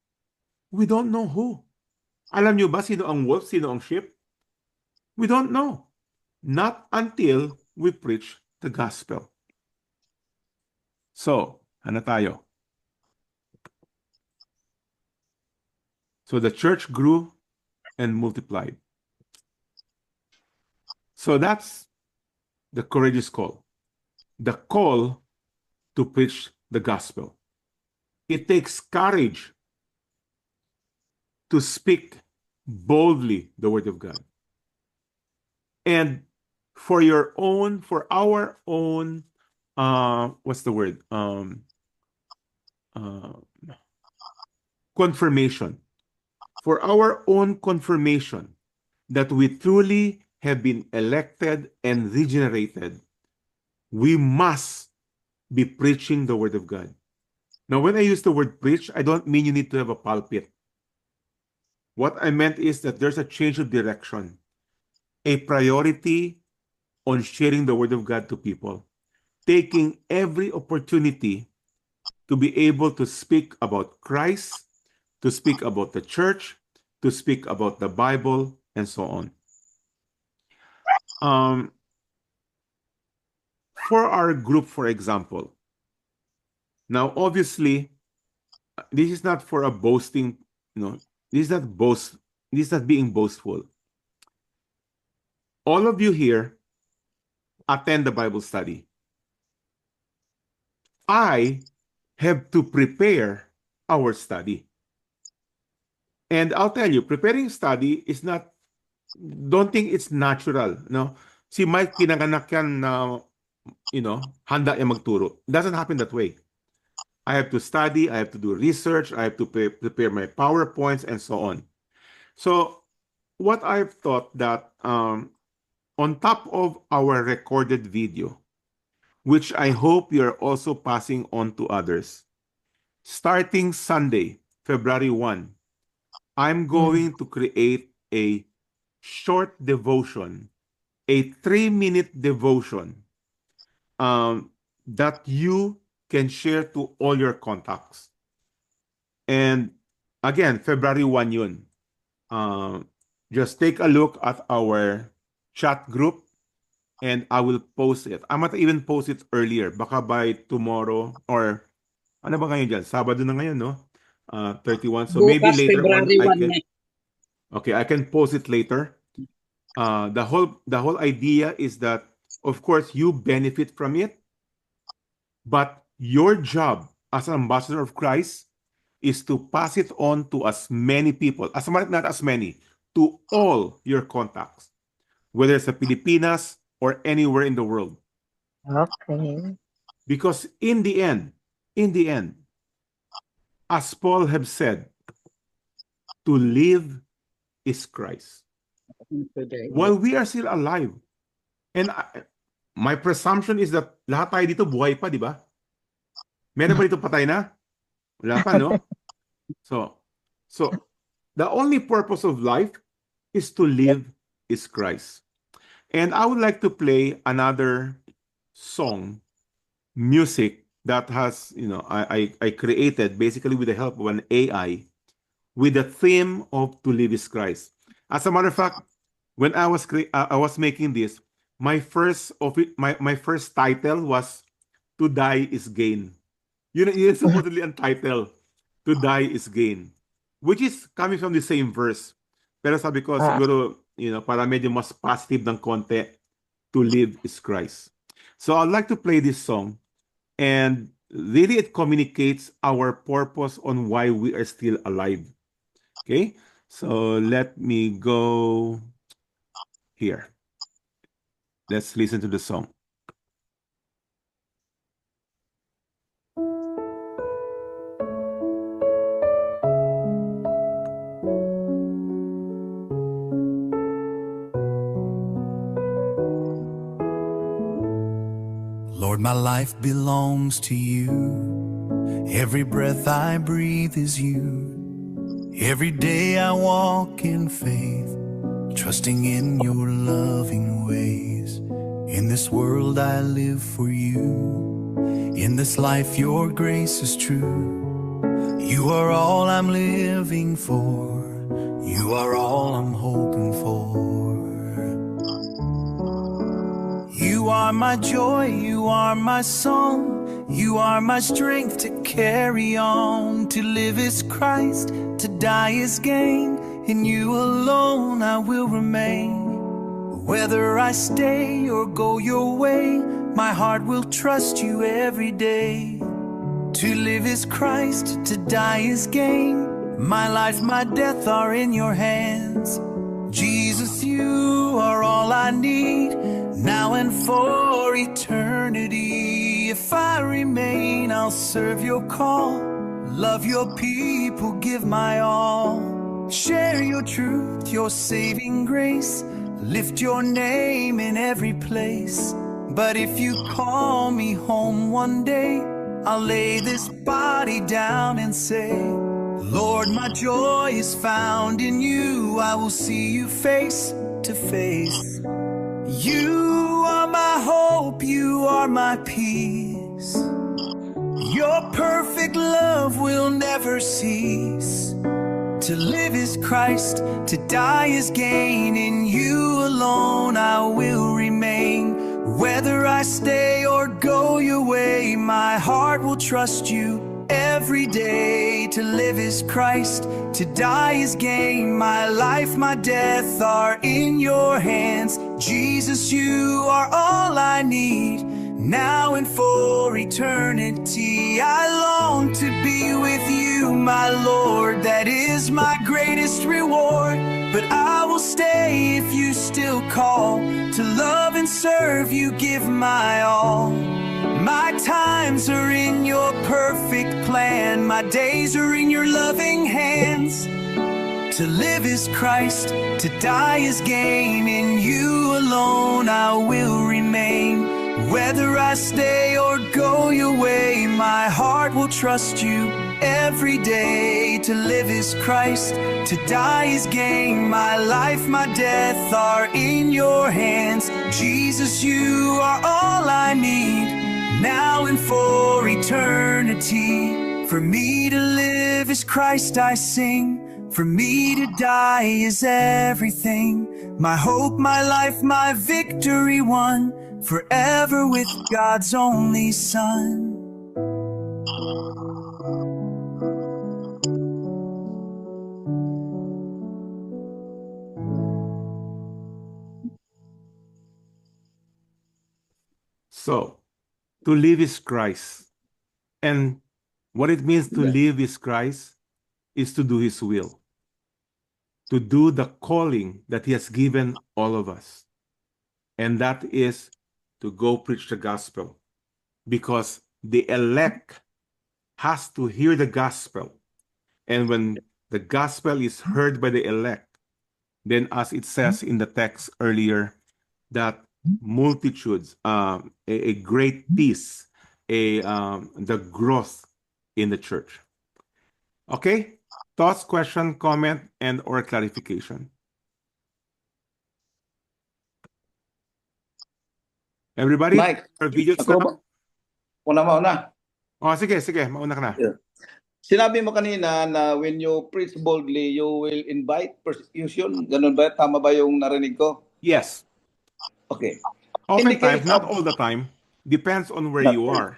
we don't know who. Alam nyo ba sino ang wolf, sino ang sheep? We don't know. Not until we preach the gospel. So, ano tayo? So the church grew and multiplied. So that's the courageous call. The call to preach the gospel. It takes courage to speak boldly the word of God. And for our own, confirmation. For our own confirmation that we truly have been elected and regenerated, we must be preaching the word of God. Now, when I use the word preach, I don't mean you need to have a pulpit. What I meant is that there's a change of direction, a priority on sharing the word of God to people, taking every opportunity to be able to speak about Christ, to speak about the church, to speak about the Bible, and so on. For our group, for example, now obviously, this is not for a boasting, this is not being boastful. All of you here attend the Bible study. I have to prepare our study. And I'll tell you, preparing study is not, don't think it's natural. No? Si Mike, pinanganak yan na, handa niya magturo. It doesn't happen that way. I have to study, I have to do research, I have to prepare my PowerPoints, and so on. So what I've thought that on top of our recorded video, which I hope you're also passing on to others, starting Sunday, February 1, I'm going to create a short devotion, a 3-minute devotion that you can share to all your contacts. And again, February 1 yun. Just take a look at our chat group and I will post it. I might even post it earlier. Baka by tomorrow or ano ba ngayon dyan? Sabado na ngayon, no? 31. So maybe Bukas, later on February 1 I can post it later. The whole idea is that, of course, you benefit from it, but your job as an ambassador of Christ is to pass it on to as many people, not as many, to all your contacts, whether it's sa Pilipinas or anywhere in the world. Okay. Because in the end, as Paul have said, to live is Christ. While we are still alive. And my presumption is that lahat tayo dito buhay pa, di ba? Meron ba dito patay na? Wala pa, no? So the only purpose of life is to live is Christ. And I would like to play another song, music that has, I created basically with the help of an AI with the theme of to live is Christ. As a matter of fact, when I was making this, my first title was "To Die is Gain." Yun supposedly ang title, "To Die is Gain," which is coming from the same verse. Pero sabi ko siguro, para medyo mas positive ng konti, to live is Christ. So I'd like to play this song, and really it communicates our purpose on why we are still alive. Okay, so let me go here. Let's listen to the song. Lord, my life belongs to you. Every breath I breathe is you. Every day I walk in faith, trusting in your loving ways. In this world I live for you. In this life your grace is true. You are all I'm living for. You are all I'm hoping for. You are my joy, you are my song. You are my strength to carry on. To live is Christ, to die is gain. In you alone I will remain. Whether I stay or go your way, my heart will trust you every day. To live is Christ, to die is gain. My life, my death are in your hands. Jesus, you are all I need, now and for eternity. If I remain, I'll serve your call, love your people, give my all. Share your truth, your saving grace, lift your name in every place. But if you call me home one day, I'll lay this body down and say, Lord, my joy is found in you. I will see you face to face. You are my hope, you are my peace. Your perfect love will never cease. To live is Christ, to die is gain. In you alone I will remain. Whether I stay or go your way, my heart will trust you every day. To live is Christ, to die is gain. My life, my death are in your hands. Jesus, you are all I need, now and for eternity. I long to be with you, my Lord. That is my greatest reward. But I will stay if you still call. To love and serve you, give my all. My times are in your perfect plan. My days are in your loving hands. To live is Christ, to die is gain. In you alone I will remain. Whether I stay or go your way, my heart will trust you every day. To live is Christ, to die is gain. My life, my death are in your hands. Jesus, you are all I need, now and for eternity. For me to live is Christ, I sing. For me to die is everything. My hope, my life, my victory won, forever with God's only Son. So, to live is Christ. And what it means to live is Christ is to do His will, to do the calling that He has given all of us. And that is to go preach the gospel, because the elect has to hear the gospel And when the gospel is heard by the elect, then as it says in the text earlier, that multitudes, a great peace, the growth in the church. Okay? Thoughts, question, comment, and or clarification? Everybody? Mike, Our videos ako na? ba? Mauna. Oh, sige, mauna ka na. Yeah. Sinabi mo kanina na when you preach boldly, you will invite persecution. Ganun ba? Tama ba yung narinig ko? Yes. Okay. Oftentimes, not of- all the time. Depends on where Not you all. are.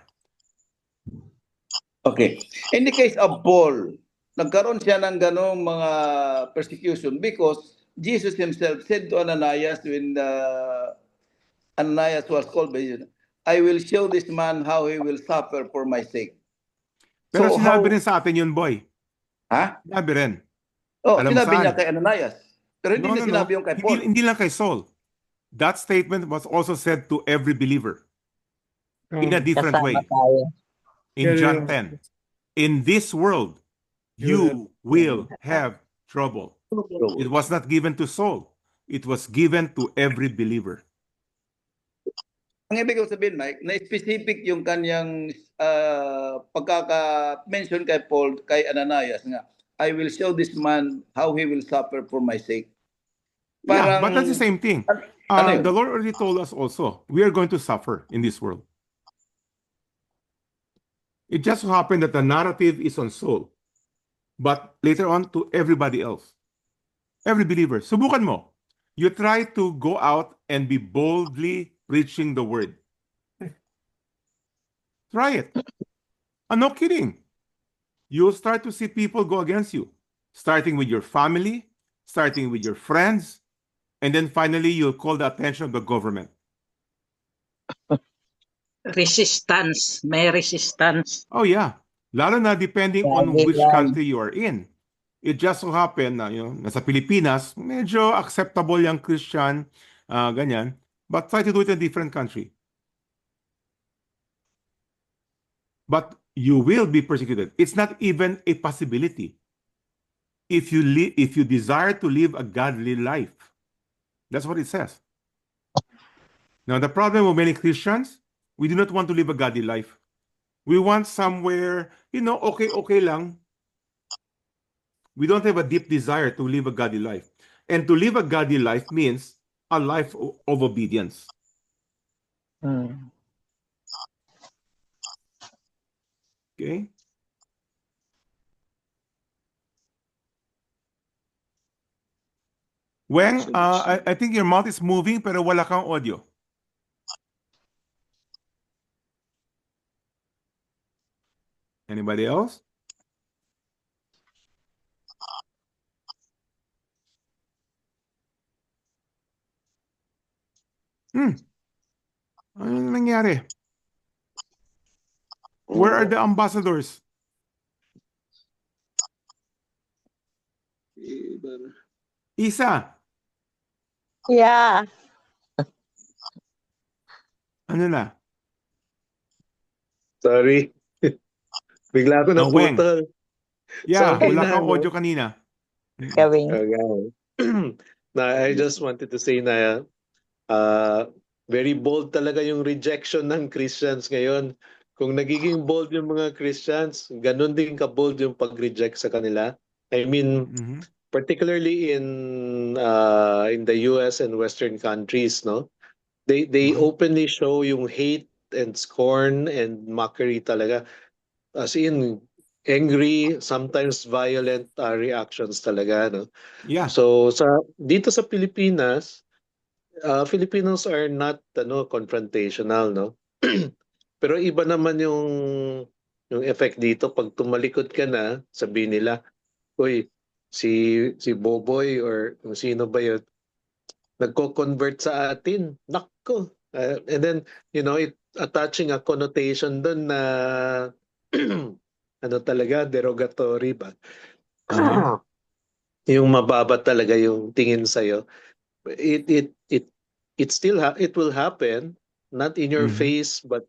Okay. In the case of Paul, nagkaroon siya ng ganong mga persecution because Jesus himself said to Ananias when Ananias was called by you, I will show this man how he will suffer for my sake. Pero So sinabi how- rin sa atin yun, boy. Ha? Sinabi rin. Oh, Alam mo sinabi saan? niya kay Ananias. Pero hindi niya sinabi yung kay Paul. Hindi lang kay Saul. That statement was also said to every believer in a different way. Kasama tayo. In John 10. In this world, you will have trouble. It was not given to Saul. It was given to every believer. Ang ibig ko sabihin, Mike, na specific yung kanyang pagkaka-mention kay Paul, kay Ananias nga, I will show this man how he will suffer for my sake. Yeah, but that's the same thing. Ano yun? The Lord already told us also, we are going to suffer in this world. It just so happened that the narrative is on Saul, but later on to everybody else. Every believer. Subukan mo. You try to go out and be boldly preaching the word. Try it. I'm not kidding. You'll start to see people go against you, starting with your family, starting with your friends, and then finally you'll call the attention of the government. Resistance. May resistance. Oh yeah. Lalo na depending on Grabe which yan. country you are in. It just so happen na nasa Pilipinas, medyo acceptable yung Christian, ganyan. But try to do it in a different country. But you will be persecuted. It's not even a possibility. If you desire to live a godly life. That's what it says. Now the problem with many Christians, we do not want to live a godly life. We want somewhere, okay lang. We don't have a deep desire to live a godly life. And to live a godly life means a life of obedience. Okay? Weng, I think your mouth is moving pero wala kang audio. Anybody else? Ano nangyari? Where are the ambassadors? Isa, Yeah. ano na? Sorry. Bigla ako Weng. naputol. Yeah, Sorry wala na, kang no? audio kanina. Gawing. Okay. I just wanted to say na very bold talaga yung rejection ng Christians ngayon. Kung nagiging bold yung mga Christians, ganun din ka-bold yung pag-reject sa kanila. I mean, particularly in the US and Western countries, no? They openly show yung hate and scorn and mockery talaga. As in, angry, sometimes violent reactions talaga, no? Yeah. So dito sa Pilipinas, Filipinos are not confrontational, no? Pero iba naman yung effect dito pag tumalikod ka na, sabihin nila, "Uy, si Boboy or kung sino ba 'yun, nagko-convert sa atin." Nako. And then, it attaching a connotation doon na talaga derogatory ba? Yung mababa talaga yung tingin sa iyo. It will happen, not in your face but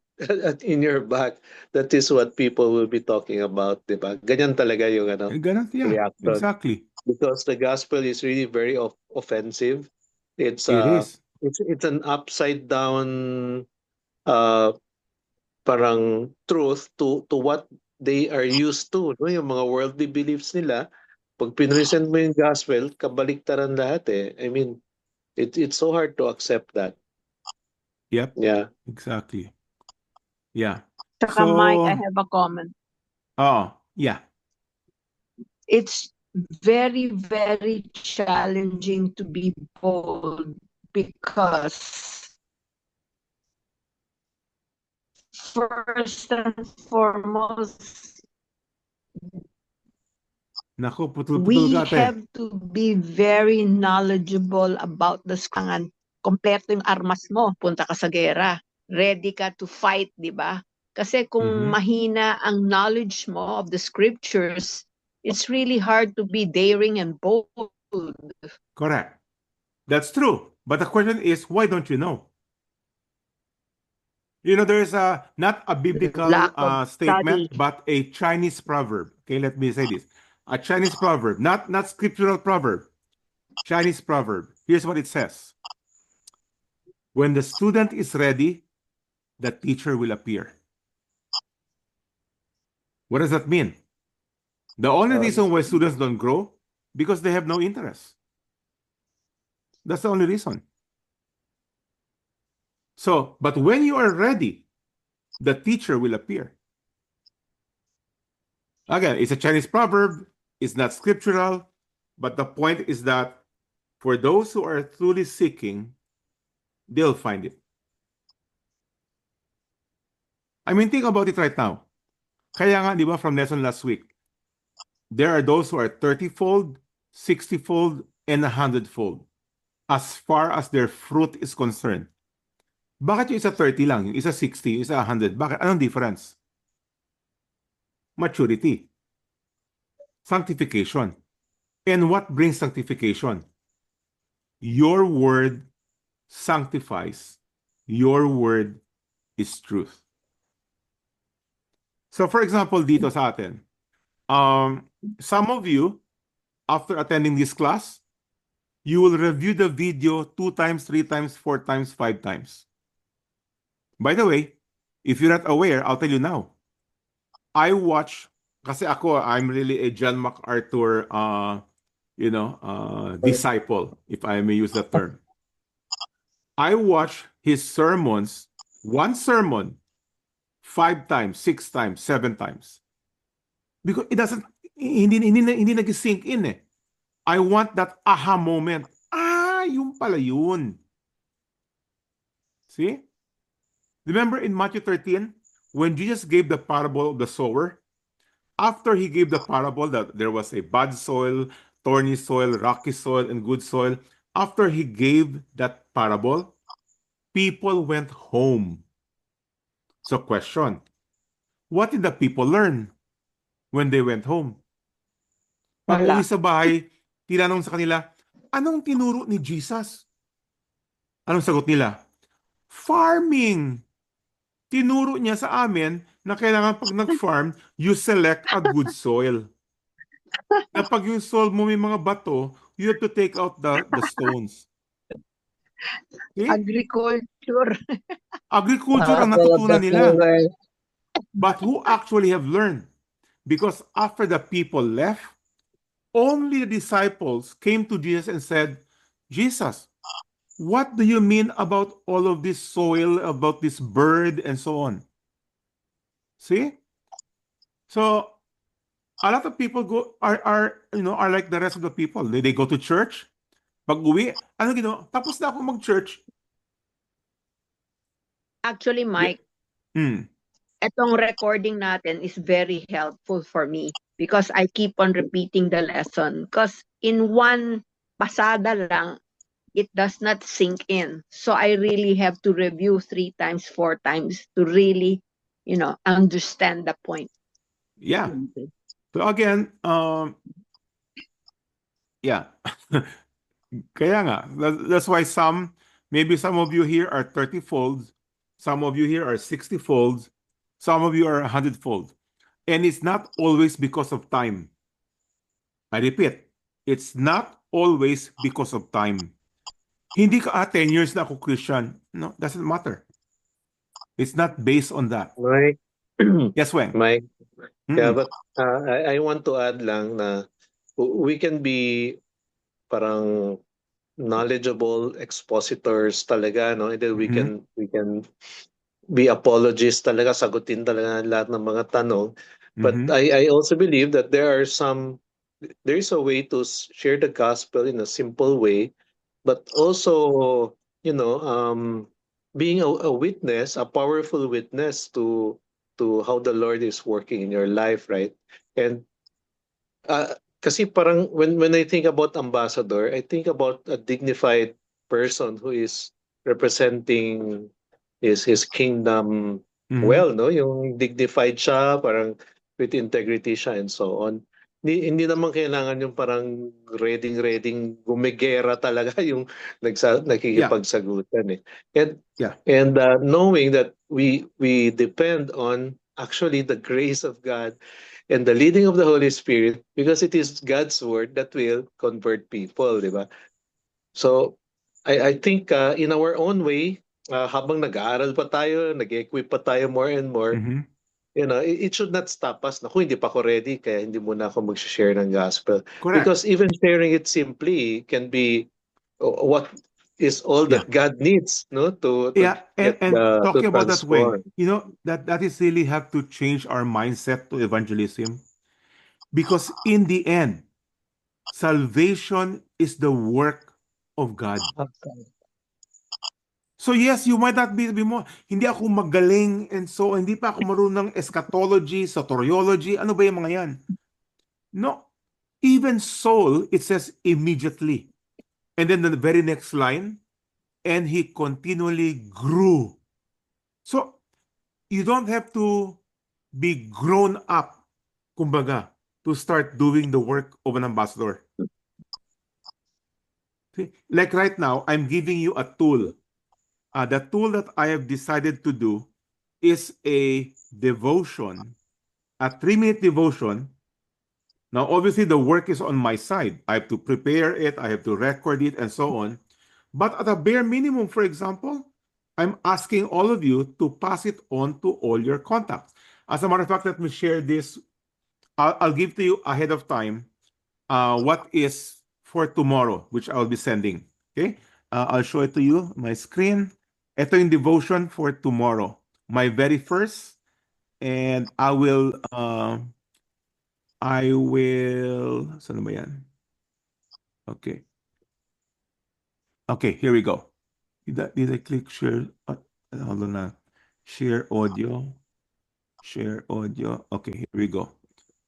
in your back, that is what people will be talking about, di ba? Ganyan talaga yung Ganun, yeah, reaction. exactly. Because the gospel is really very offensive. It's It is. it's an upside down parang truth to what they are used to, no? Yung mga worldly beliefs nila, pag pinresent mo yung gospel, kabaliktaran lahat eh. I mean, it's so hard to accept that. Yep, Yeah. exactly. Yeah. Saka Mike, I have a comment. Oh, yeah. It's very, very challenging to be bold because first and foremost, Naku, putol-putol we ka, ate. have to be very knowledgeable about the skangan. Kompleto yung armas mo, punta ka sa gera. Ready ka to fight, di ba? Kasi kung mahina ang knowledge mo of the scriptures, it's really hard to be daring and bold. Correct. That's true. But the question is, why don't you know? You know, there's not a biblical Lack of statement, study. but a Chinese proverb. Okay, let me say this. A Chinese proverb, not scriptural proverb. Chinese proverb. Here's what it says. When the student is ready, the teacher will appear. What does that mean? The only reason why students don't grow, because they have no interest. That's the only reason. So, but when you are ready, the teacher will appear. Again, it's a Chinese proverb, it's not scriptural, but the point is that for those who are truly seeking, they'll find it. I mean, think about it right now. Kaya nga, di ba, from lesson last week, there are those who are 30-fold, 60-fold, and 100-fold as far as their fruit is concerned. Bakit yung isa 30 lang, yung isa 60, yung isa 100? Bakit? Anong difference? Maturity. Sanctification. And what brings sanctification? Your word sanctifies. Your word is truth. So for example, dito sa atin, some of you, after attending this class, you will review the video 2 times, 3 times, 4 times, 5 times. By the way, if you're not aware, I'll tell you now. I watch, kasi ako, I'm really a John MacArthur, disciple, if I may use that term. I watch his sermons, one sermon, 5 times, 6 times, 7 times. Because it doesn't, hindi nag-sink in eh. I want that aha moment. Yung pala yun. See? Remember in Matthew 13, when Jesus gave the parable of the sower, after he gave the parable that there was a bad soil, thorny soil, rocky soil, and good soil, after he gave that parable, people went home. So question, what did the people learn when they went home? Pag uwi sa bahay, tinanong sa kanila, anong tinuro ni Jesus? Anong sagot nila? Farming. Tinuro niya sa amin na kailangan pag nag-farm, you select a good soil. Na pag yung soil mo may mga bato, you have to take out the stones. See? Agriculture. Agriculture ang natutunan nila. But who actually have learned? Because after the people left, only the disciples came to Jesus and said, Jesus, what do you mean about all of this soil, about this bird, and so on? See? So a lot of people are like the rest of the people. They go to church. Pag uwi, ano ginawa? Tapos na ako mag-church. Actually, Mike, etong recording natin is very helpful for me because I keep on repeating the lesson. Because in one pasada lang, it does not sink in. So I really have to review 3 times, 4 times to really, understand the point. Yeah. So again, yeah. Kaya nga, that's why maybe some of you here are 30-fold, Some of you here are 60-fold. Some of you are 100-fold. And it's not always because of time. I repeat, it's not always because of time. Hindi ka 10 years na ako Christian. No, doesn't matter. It's not based on that. Mike, Yes, Weng. Mike, yeah, Mm-mm. but I want to add lang na we can be parang knowledgeable expositors talaga, no? And then we Mhm. can be apologists talaga, sagutin talaga lahat ng mga tanong. But Mhm. I also believe that there is a way to share the gospel in a simple way, but also, being a witness, a powerful witness to how the Lord is working in your life, right? And kasi parang when I think about ambassador, I think about a dignified person who is representing his kingdom Mhm. well, no? Yung dignified siya, parang with integrity siya and so on. Hindi naman kailangan yung parang ready gumigera talaga yung nakikipagsagutan eh. Yeah. And knowing that we depend on actually the grace of God and the leading of the Holy Spirit, because it is God's word that will convert people, di ba? So I think in our own way, habang nag-aaral pa tayo, nag-equip pa tayo more and more, Mhm. it should not stop us. Naku, hindi pa ako ready, kaya hindi muna ako mag-share ng gospel. Correct. Because even sharing it simply can be what is all Yeah. that God needs, no, to Yeah, get and to talking about that, Weng, transform. that is really have to change our mindset to evangelism, because in the end, salvation is the work of God. So yes, you might not be mo, hindi ako magaling, and so hindi pa ako marunong eschatology, soteriology, ano ba yung mga yan? No. Even Saul, it says immediately. And then the very next line, and he continually grew. So you don't have to be grown up, kumbaga, to start doing the work of an ambassador. See? Like right now, I'm giving you a tool. The tool that I have decided to do is a devotion, a 3-minute devotion. Now, obviously, the work is on my side. I have to prepare it, I have to record it, and so on. But at a bare minimum, for example, I'm asking all of you to pass it on to all your contacts. As a matter of fact, let me share this. I'll give to you ahead of time what is for tomorrow, which I'll be sending. Okay? I'll show it to you, my screen. Ito yung devotion for tomorrow. My very first, and I will, saan ba yan? Okay. Okay, here we go. Did I click share? Hold on na. Share audio. Share audio. Okay, here we go.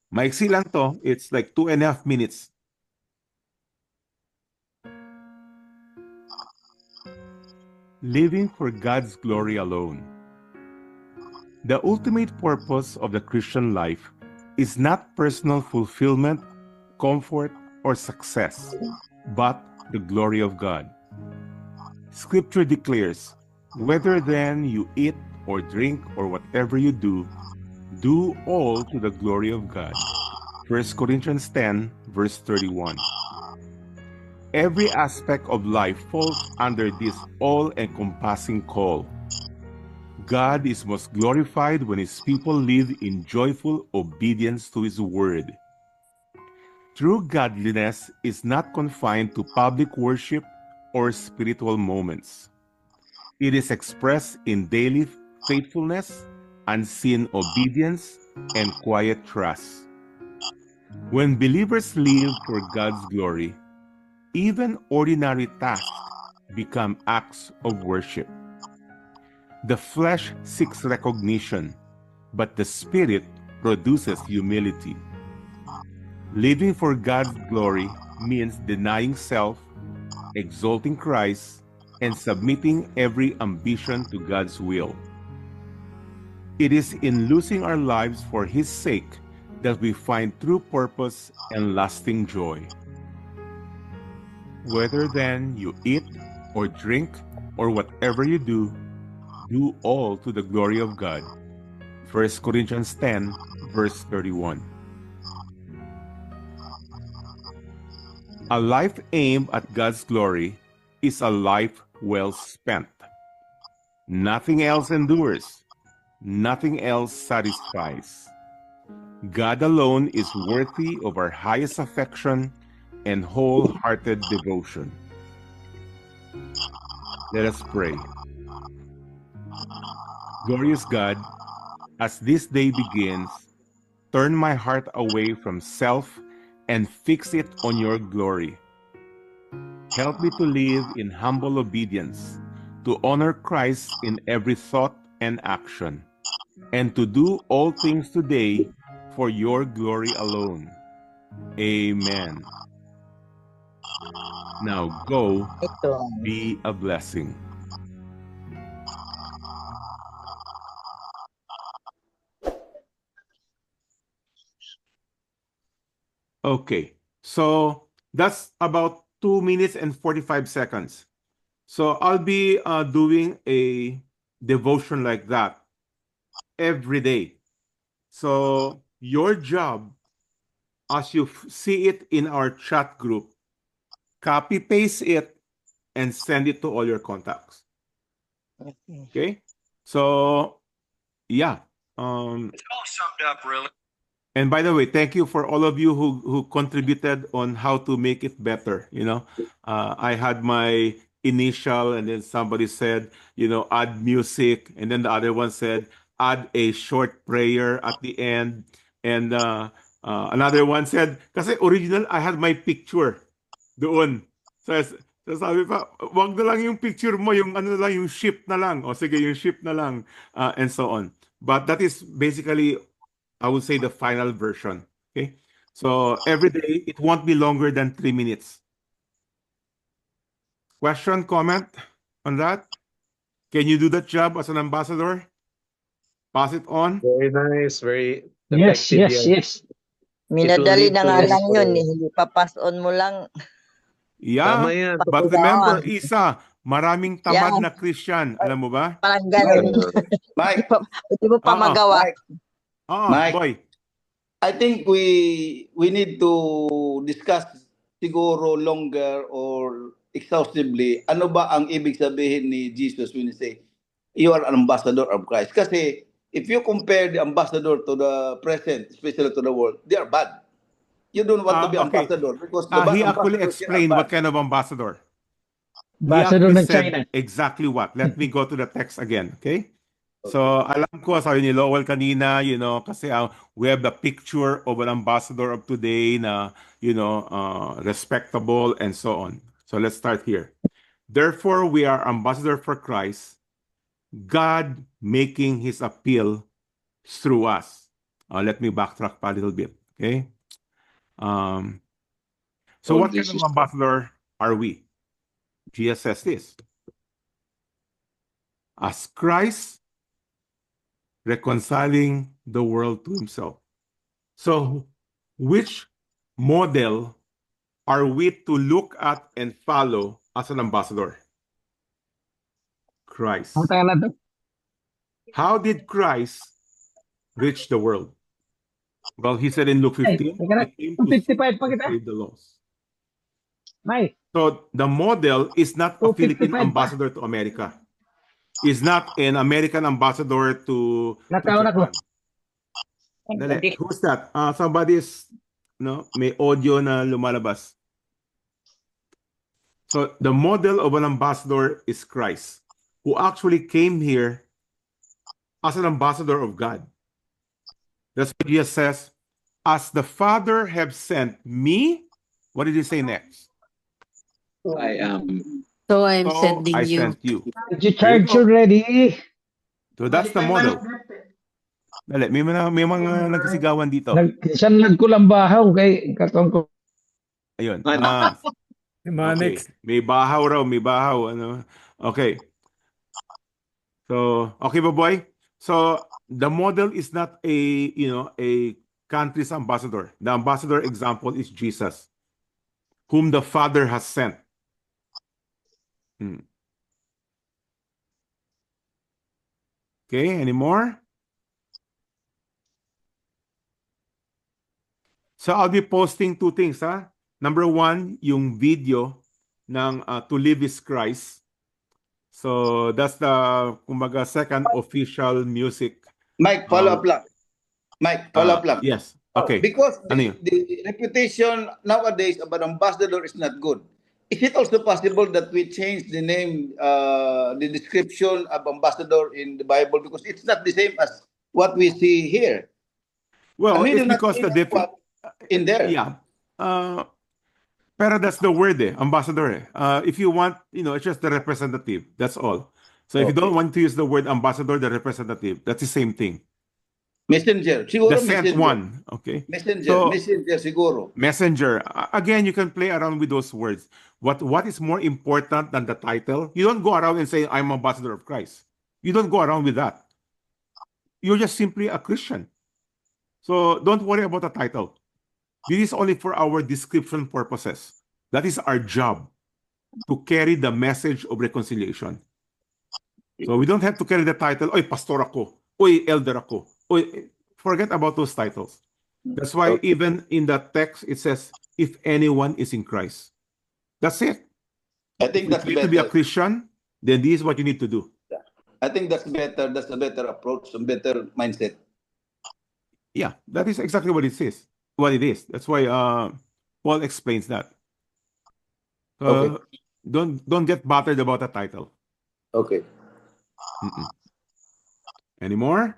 Maiksi lang to. It's like 2.5 minutes. Living for God's glory alone. The ultimate purpose of the Christian life is not personal fulfillment, comfort, or success, but the glory of God. Scripture declares, whether then you eat or drink or whatever you do all to the glory of God. 1 Corinthians 10, verse 31. Every aspect of life falls under this all-encompassing call. God is most glorified when His people live in joyful obedience to His word. True godliness is not confined to public worship or spiritual moments. It is expressed in daily faithfulness, unseen obedience, and quiet trust. When believers live for God's glory, even ordinary tasks become acts of worship. The flesh seeks recognition, but the Spirit produces humility. Living for God's glory means denying self, exalting Christ, and submitting every ambition to God's will. It is in losing our lives for His sake that we find true purpose and lasting joy. Whether then you eat or drink or whatever you do all to the glory of God. 1 Corinthians 10, verse 31. A life aimed at God's glory is a life well spent. Nothing else endures. Nothing else satisfies. God alone is worthy of our highest affection and wholehearted devotion. Let us pray. Glorious God, as this day begins, turn my heart away from self and fix it on your glory. Help me to live in humble obedience, to honor Christ in every thought and action, and to do all things today for your glory alone. Amen. Now go, be a blessing. Okay, so that's about 2 minutes and 45 seconds. So I'll be doing a devotion like that every day. So your job, as you see it in our chat group, copy paste it and send it to all your contacts. Okay, so yeah. It's all summed up, really. And by the way, thank you for all of you who contributed on how to make it better. I had my initial, and then somebody said, add music, and then the other one said, add a short prayer at the end, and another one said, kasi original, I had my picture doon. So sabi pa, wag na lang yung picture mo, yung ano lang, yung ship na lang. O sige, yung ship na lang, and so on. But that is basically, I would say, the final version. Okay, so every day it won't be longer than 3 minutes. Question, comment on that? Can you do that job as an ambassador? Pass it on. Very nice, very Yes, effective yes, yan. yes. Minadali Ito na lead nga to lang yun, less- hindi pa pass on mo lang. Yeah, Tama yan. but remember, Isa, maraming tamad Yeah. na Christian. Alam mo ba? Parang ganun. Mike, Hindi mo pa Oo. magawa. Mike, Boy. I think we need to discuss siguro longer or exhaustively ano ba ang ibig sabihin ni Jesus when he say you are an ambassador of Christ. Kasi if you compare the ambassador to the present, especially to the world, they are bad. You don't want to be Okay. ambassador because the He bad actually ambassadors here are explained bad. what kind of ambassador. He Ambassador actually ng said China. exactly what. Let me go to the text again, okay? So, alam ko, sabi ni Lowell kanina, kasi we have the picture of an ambassador of today na, respectable and so on. So, let's start here. Therefore, we are ambassador for Christ, God making his appeal through us. Let me backtrack a little bit, okay? So, what kind of ambassador are we? Jesus says this. As Christ reconciling the world to himself. So, which model are we to look at and follow as an ambassador? Christ. How did Christ reach the world? Well, he said in Luke 15, he came to 55 pa kita. save the lost. May. So the model is not a 255 Philippine pa. ambassador to America. Is not an American ambassador to Nataon ako. Japan. Dali. Who's that? Somebody is, may audio na lumalabas. So the model of an ambassador is Christ, who actually came here as an ambassador of God. That's what Jesus says. As the Father have sent me, what did he say next? I am. So I'm So sending I you. sent you. Did you charge already? So that's the model. Dali, may mga nagkasigawan dito. Isang lag ko lang bahaw kay katong ko. Ayun. Okay. Manix. May bahaw raw, may bahaw. Okay. So, okay ba, boy? So, the model is not a country's ambassador. The ambassador example is Jesus, whom the Father has sent. Okay, any more? So I'll be posting two things, ha? Number one, yung video ng To Live is Christ. So that's the kumbaga second official music. Mike, follow up lang. Mike, follow up lang. Yes. Okay. Because Ano yun? the reputation nowadays about ambassador is not good. Is it also possible that we change the name, the description of ambassador in the Bible, because it's not the same as what we see here? Well, I it's mean, not because the even different in there. Yeah. Pero that's the word, ambassador. If you want, it's just the representative. That's all. So if you don't want to use the word ambassador, the representative, that's the same thing. Messenger. Siguro The sent messenger. one. Okay. Messenger. So- Messenger siguro. Messenger. Again, you can play around with those words. What is more important than the title? You don't go around and say, I'm ambassador of Christ. You don't go around with that. You're just simply a Christian. So don't worry about the title. This is only for our description purposes. That is our job, to carry the message of reconciliation. So we don't have to carry the title, Oy, pastor ako, Oy, elder ako. Oy, forget about those titles. That's why even in the text, it says, if anyone is in Christ. That's it. I think If that's you need to be a better. Christian, then this is what you need to do. I think that's better. That's a better approach, a better mindset. Yeah, that is exactly what it says. What it is. That's why Paul explains that. Okay. Don't get bothered about the title. Okay. Mm-mm. Any more?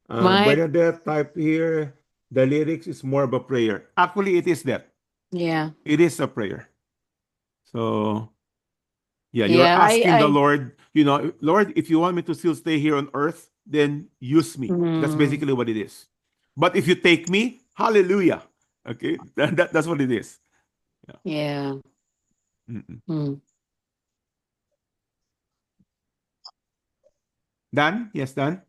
Mike. Bernadette type here, the lyrics is more of a prayer. Actually, it is that. Yeah. It is a prayer. So, yeah, you're Yeah, asking the I- Lord, Lord, if you want me to still stay here on earth, then use me. That's Mm. basically what it is. But if you take me, hallelujah. Okay, that's what it is. Yeah. Mm-mm. Hmm. Dan? Yes, Dan?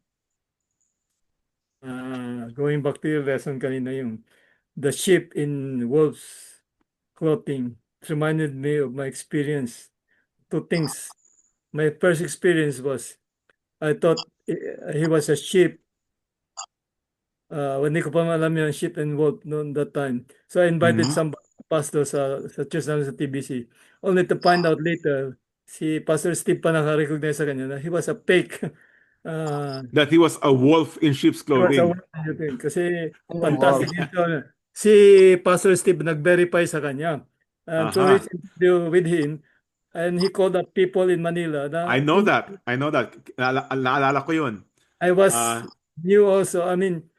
Going back to your lesson kanina, yung the sheep in wolf's clothing, it reminded me of my experience. Two things. My first experience was, I thought he was a sheep. Hindi ko pa alam yung sheep and wolf noon that time. So I invited Mhm. some pastor sa church namin sa TBC. Only to find out later, si Pastor Steve pa naka-recognize sa kanya na he was a fake. That he was a wolf in sheep's He was a clothing. wolf. Kasi Ano, fantastic wolf? ito. Si Pastor Steve nag-verify sa kanya. And through Aha. his interview with him, and he called up people in Manila. I know that. Naalala ko yun. I was Ah. new also. I mean,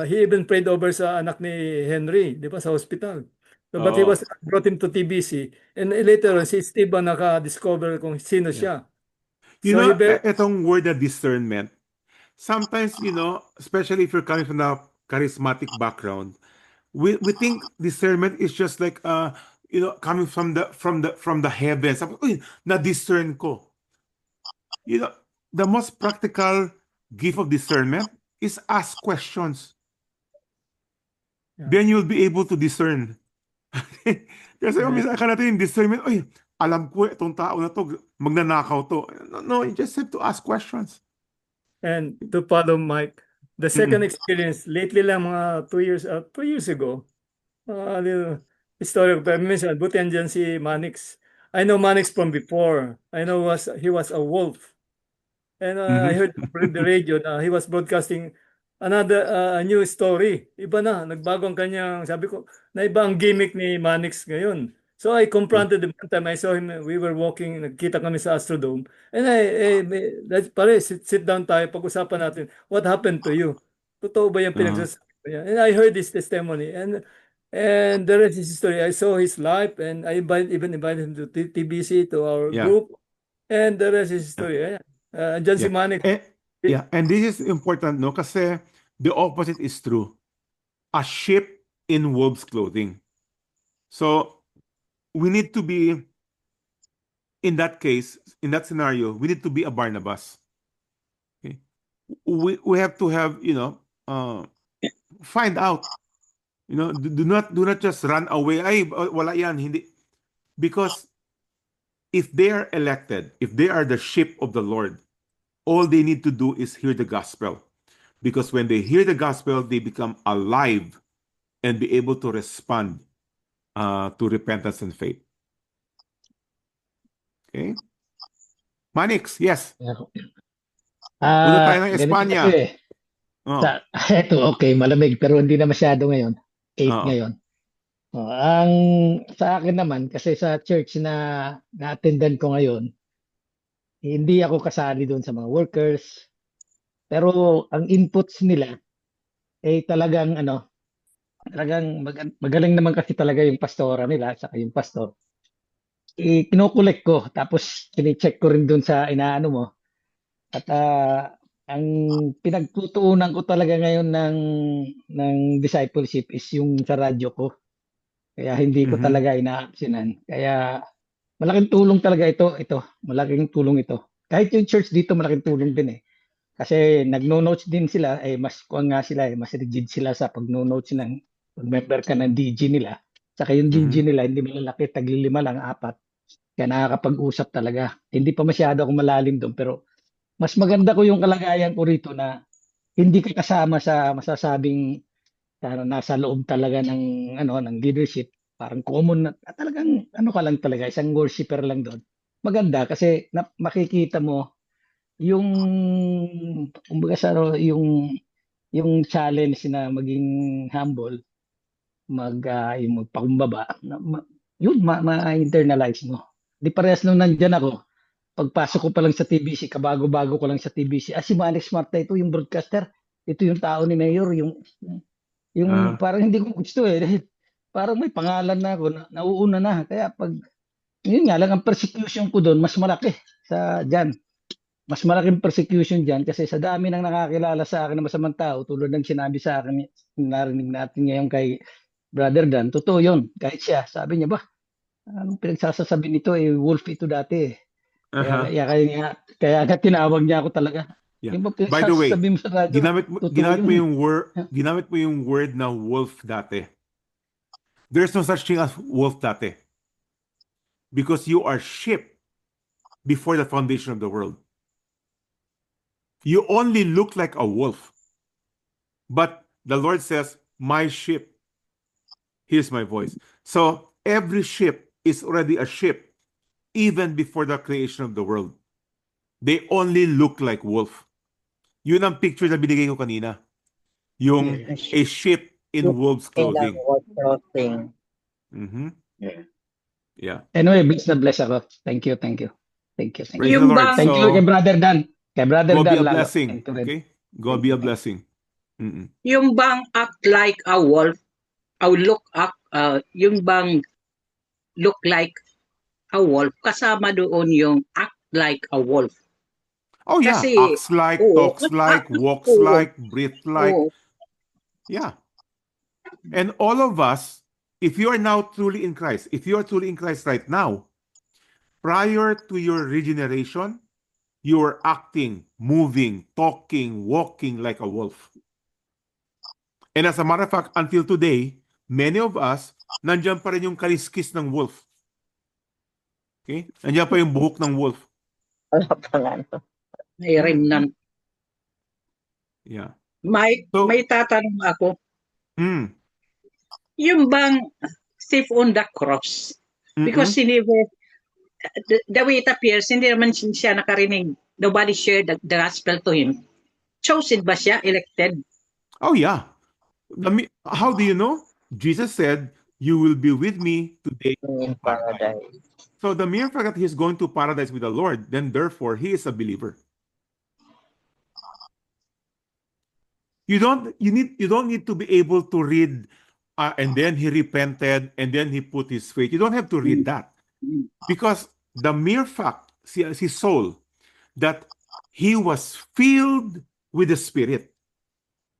he even prayed over sa anak ni Henry, di ba, sa hospital. So, but he Oo. brought him to TBC. And later on, si Steve ang naka-discover kung sino siya. You So, know, he very- itong word na discernment, sometimes, especially if you're coming from a charismatic background, we think discernment is just like, coming from the heavens. Uy, na-discern ko. The most practical gift of discernment is ask questions. Yeah. Then you'll be able to discern. Kasi minsan akala natin yung discernment, uy, alam ko itong tao na to, magnanakaw to. No, you just have to ask questions. And to follow Mike, the second experience, lately lang mga 2 years ago, little story of mention, buti andyan si Manix. I know Manix from before. I know he was a wolf. And I heard from the radio na he was broadcasting another a new story. Iba na, nagbago ang kanyang, sabi ko, na iba ang gimmick ni Manix ngayon. So I confronted him one time. I saw him, we were walking, nagkita kami sa Astrodome. And pare, sit down tayo, pag-usapan natin, what happened to you? Totoo ba yung pinagsasabi niya? And I heard his testimony. And the rest is history. I saw his life, and I even invited him to TBC, to our Yeah. group. And the rest is history. Andyan si Manix. And this is important, no? Kasi the opposite is true. A sheep in wolf's clothing. So, we need to be, in that case, in that scenario, we need to be a Barnabas. Okay? We have to have, find out. Do not just run away. Ay, wala yan. Hindi. Because if they are elected, if they are the sheep of the Lord, all they need to do is hear the gospel. Because when they hear the gospel, they become alive and be able to respond to repentance and faith. Okay? Manix, yes. Punta tayo ng Ganito Espanya. kasi. Oh. Ito, okay, malamig, pero hindi na masyado ngayon. 8 ngayon. Ang sa akin naman, kasi sa church na na-attendan ko ngayon, hindi ako kasali doon sa mga workers. Pero ang inputs nila ay talagang magaling naman kasi talaga yung pastora nila saka yung pastor. Kinokolek ko tapos kine-check ko rin doon sa inaano mo. At ang pinagtutuunan ko talaga ngayon ng discipleship is yung sa radyo ko. Kaya hindi ko talaga ina-absenan. Kaya malaking tulong talaga ito. Malaking tulong ito. Kahit yung church dito malaking tulong din eh. Kasi nagno-notes din sila, mas rigid sila sa pagno-notes ng pag-member ka ng DG nila. Saka yung DG nila, hindi malalaki, tagli 5 lang, 4. Kaya nakakapag-usap talaga. Hindi pa masyado akong malalim doon, pero mas maganda ko yung kalagayan ko rito na hindi ka kasama sa masasabing nasa loob talaga ng leadership. Parang common na talagang ka lang talaga, isang worshiper lang doon. Maganda kasi makikita mo yung yung challenge na maging humble, yung magpakumbaba, yun ma-internalize mo. Di parehas nung nandyan ako, pagpasok ko pa lang sa TBC, kabago-bago ko lang sa TBC, si Manix Marta ito yung broadcaster, ito yung tao ni Mayor, yung parang hindi ko gusto dahil parang may pangalan na ako, nauuna na, kaya yun nga lang ang persecution ko doon, mas malaki dyan. Mas malaking persecution dyan kasi sa dami ng nakakilala sa akin na masamang tao, tulad ng sinabi sa akin, narinig natin ngayon kay Brother Dan, totoo yun. Kahit siya, sabi niya ba, anong pinagsasasabi nito, wolf ito dati eh. Kaya tinawag niya ako talaga. Yeah. By the way, mo sa radyo, ginamit mo yung word na wolf dati. There's no such thing as wolf dati. Because you are sheep before the foundation of the world. You only look like a wolf. But the Lord says, my sheep, here's my voice. So every sheep is already a sheep even before the creation of the world. They only look like wolf. Yun ang picture na binigay ko kanina. Yung a sheep in wolf's clothing. Yeah. Anyway, bless ako. Thank you. Praise the Lord. Thank you kay Brother Dan. Kay Brother Go be Dan a blessing. Okay? Go be a blessing. Yung bang act like a wolf, yung bang look like a wolf, kasama doon yung act like a wolf. Oh yeah, Kasi, acts like, talks like, walks like, breathes like. Yeah. And all of us, if you are now truly in Christ, if you are truly in Christ right now, prior to your regeneration, you are acting, moving, talking, walking like a wolf. And as a matter of fact, until today, many of us, nandiyan pa rin yung kaliskis ng wolf. Okay? Nandiyan pa yung buhok ng wolf. May remnant. Yeah. May tatanong ako. Yung bang thief on the cross, because the way it appears, hindi naman siya nakarinig. Nobody shared the gospel to him. Chosen ba siya? Elected? Oh yeah. How do you know? Jesus said, you will be with me today in paradise. So the mere fact that he's going to paradise with the Lord, then therefore he is a believer. You don't need to be able to read and then he repented and then he put his faith. You don't have to read that. Because the mere fact, his soul, that he was filled with the Spirit.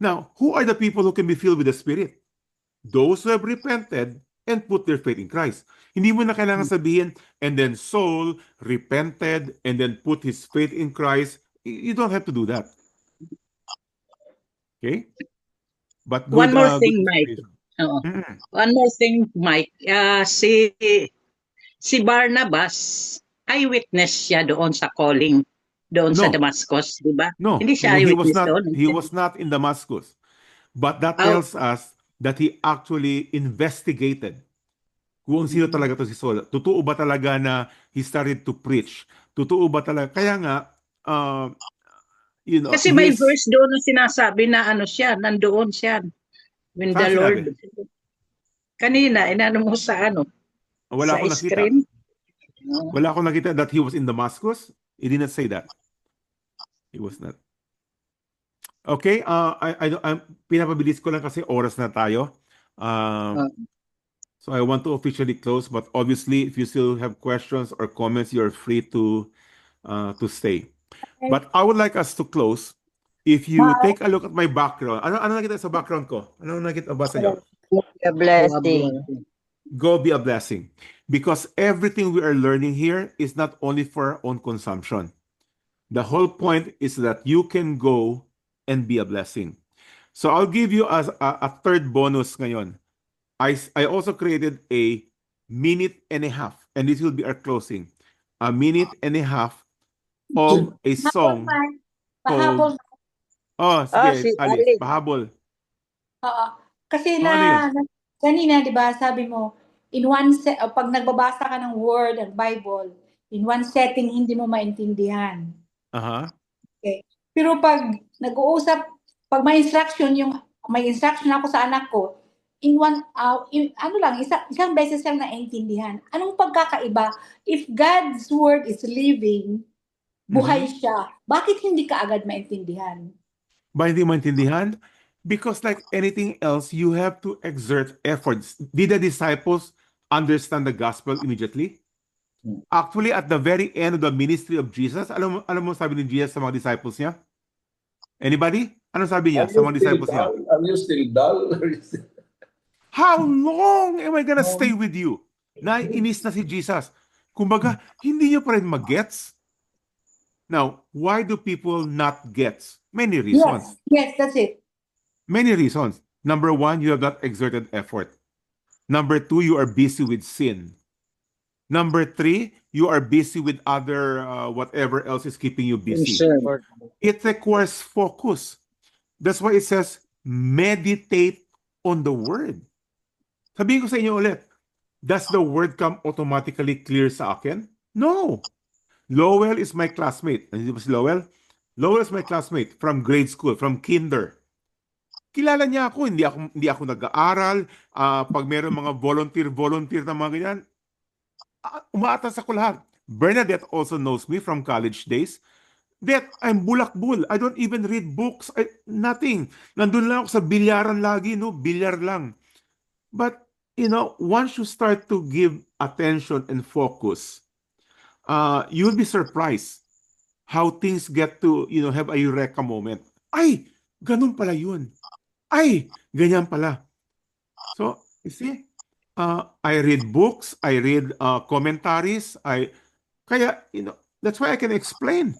Now, who are the people who can be filled with the Spirit? Those who have repented and put their faith in Christ. Hindi mo na kailangan sabihin, and then soul repented and then put his faith in Christ. You don't have to do that. Okay? But good, One more thing, Mike. One more thing, Mike. Si Barnabas, eyewitness siya doon sa calling, doon sa No, Damascus, di ba? no, Hindi siya no, eyewitness doon. he was not in Damascus. But that Oh, tells us that he actually investigated kung sino talaga to si Saul. Totoo ba talaga na he started to preach? Totoo ba talaga? Kaya nga, kasi may verse doon na sinasabi na ano siya, nandoon siya. When the saan Lord, sinabi? kanina, inano mo sa ano, Wala sa akong nakita. screen. Wala akong nakita that he was in Damascus. He did not say that. He was not. Okay, pinapabilis ko lang kasi oras na tayo. So I want to officially close, but obviously, if you still have questions or comments, you're free to stay. But I would like us to close. If you take a look at my background, ano nakita sa background ko? Ano nakita ba sa inyo? A blessing. Go be a blessing. Because everything we are learning here is not only for our own consumption. The whole point is that you can go and be a blessing. So I'll give you as a third bonus ngayon. I also created a minute and a half, and this will be our closing. A minute and a half of a song Pahabol. called... Oh, sige, Alice, pahabol. Oo. Kasi Oh, ano yun? kanina, di ba, sabi mo, pag nagbabasa ka ng word, ng Bible, in one setting, hindi mo maintindihan. Aha. Okay. Pero pag nag-uusap, pag may instruction ako sa anak ko, isang beses lang naintindihan. Anong pagkakaiba? If God's word is living, buhay siya, bakit hindi ka agad maintindihan? Ba hindi maintindihan? Because like anything else, you have to exert efforts. Did the disciples understand the gospel immediately? Actually, at the very end of the ministry of Jesus, alam mo sabi ni Jesus sa mga disciples niya? Anybody? Ano sabi niya sa mga disciples niya? Are you still dull? How long am I gonna stay with you? Naiinis na si Jesus. Kumbaga, hindi niyo pa rin mag-gets? Now, why do people not get? Many reasons. Yes, that's it. Many reasons. Number one, you have not exerted effort. Number two, you are busy with sin. Number three, you are busy with other whatever else is keeping you busy. It requires focus. That's why it says, meditate on the word. Sabihin ko sa inyo ulit, does the word come automatically clear sa akin? No. Lowell is my classmate. Ano ba si Lowell? Lowell is my classmate from grade school, from kinder. Kilala niya ako, hindi ako nag-aaral. Pag meron mga volunteer na mga ganyan, umaatas ako lahat. Bernadette also knows me from college days. That I'm bulakbul. I don't even read books. Nothing. Nandun lang ako sa bilyaran lagi, no? Bilyar lang. But, once you start to give attention and focus, you'll be surprised how things get to, have a eureka moment. Ay, ganun pala yun. Ay, ganyan pala. So, you see, I read books, I read commentaries, that's why I can explain.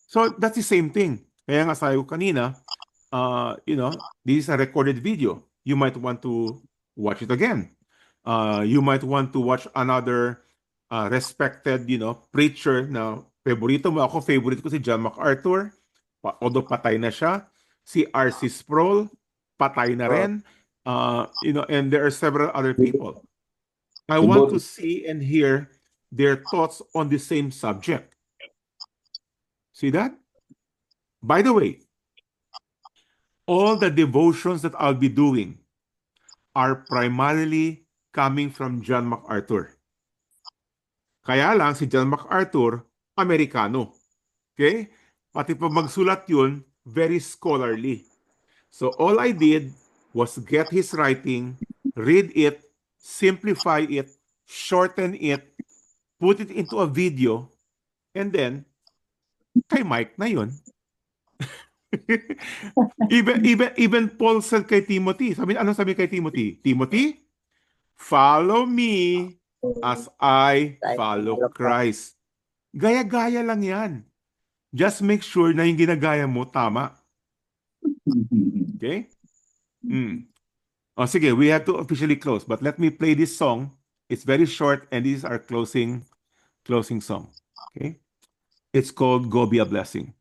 So, that's the same thing. Kaya nga sabi ko kanina, this is a recorded video. You might want to watch it again. You might want to watch another respected, preacher na favorito mo. Ako, favorite ko si John MacArthur. Although patay na siya. Si R.C. Sproul, patay na rin. And there are several other people. I want to see and hear their thoughts on the same subject. See that? By the way, all the devotions that I'll be doing are primarily coming from John MacArthur. Kaya lang si John MacArthur, Amerikano. Okay? Pati pag magsulat yun, very scholarly. So all I did was get his writing, read it, simplify it, shorten it, put it into a video, and then, kay Mike na yun. even Paul said kay Timothy, ano sabi kay Timothy? Timothy, follow me as I follow Christ. Gaya-gaya lang yan. Just make sure na yung ginagaya mo tama. Okay? Sige, we have to officially close, but let me play this song It's very short, and this is our closing song. Okay, it's called "Go Be a Blessing."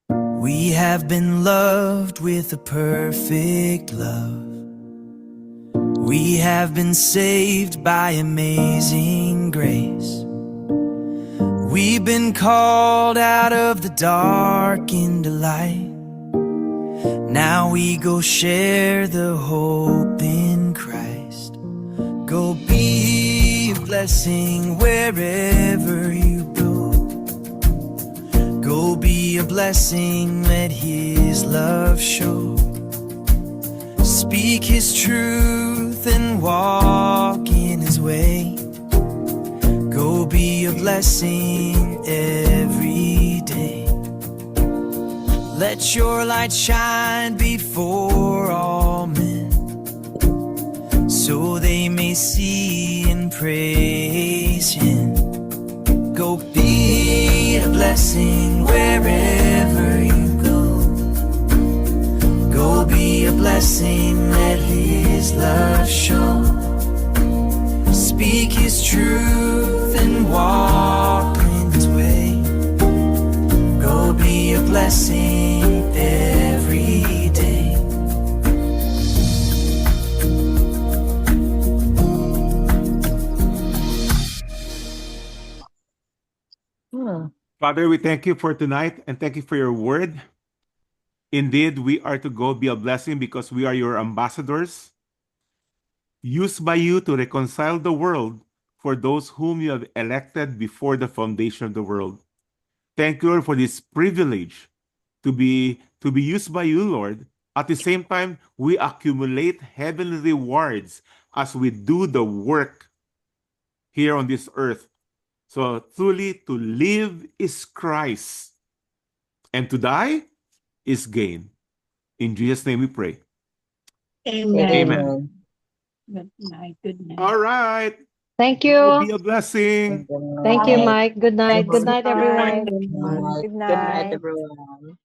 We have been loved with a perfect love. We have been saved by amazing grace. We've been called out of the dark into light. Now we go share the hope in Christ. Go be a blessing wherever you go. Go be a blessing, let His love show. Speak His truth and walk in His way. Go be a blessing every day. Let your light shine before all men, so they may see and praise Him. Go be a blessing wherever you go. Go be a blessing, let His love show. Speak His truth and walk in His way. Go be a blessing every day. Father, we thank you for tonight and thank you for your word. Indeed, we are to go be a blessing because we are your ambassadors, used by you to reconcile the world for those whom you have elected before the foundation of the world. Thank you, Lord, for this privilege to be used by you, Lord. At the same time, we accumulate heavenly rewards as we do the work here on this earth. So truly, to live is Christ, and to die is gain. In Jesus' name we pray. Amen. Good night. Good night. All right. Thank Go you. be a blessing. Thank you, Mike. Good night. Good night, everyone. Good Good night, night. everyone.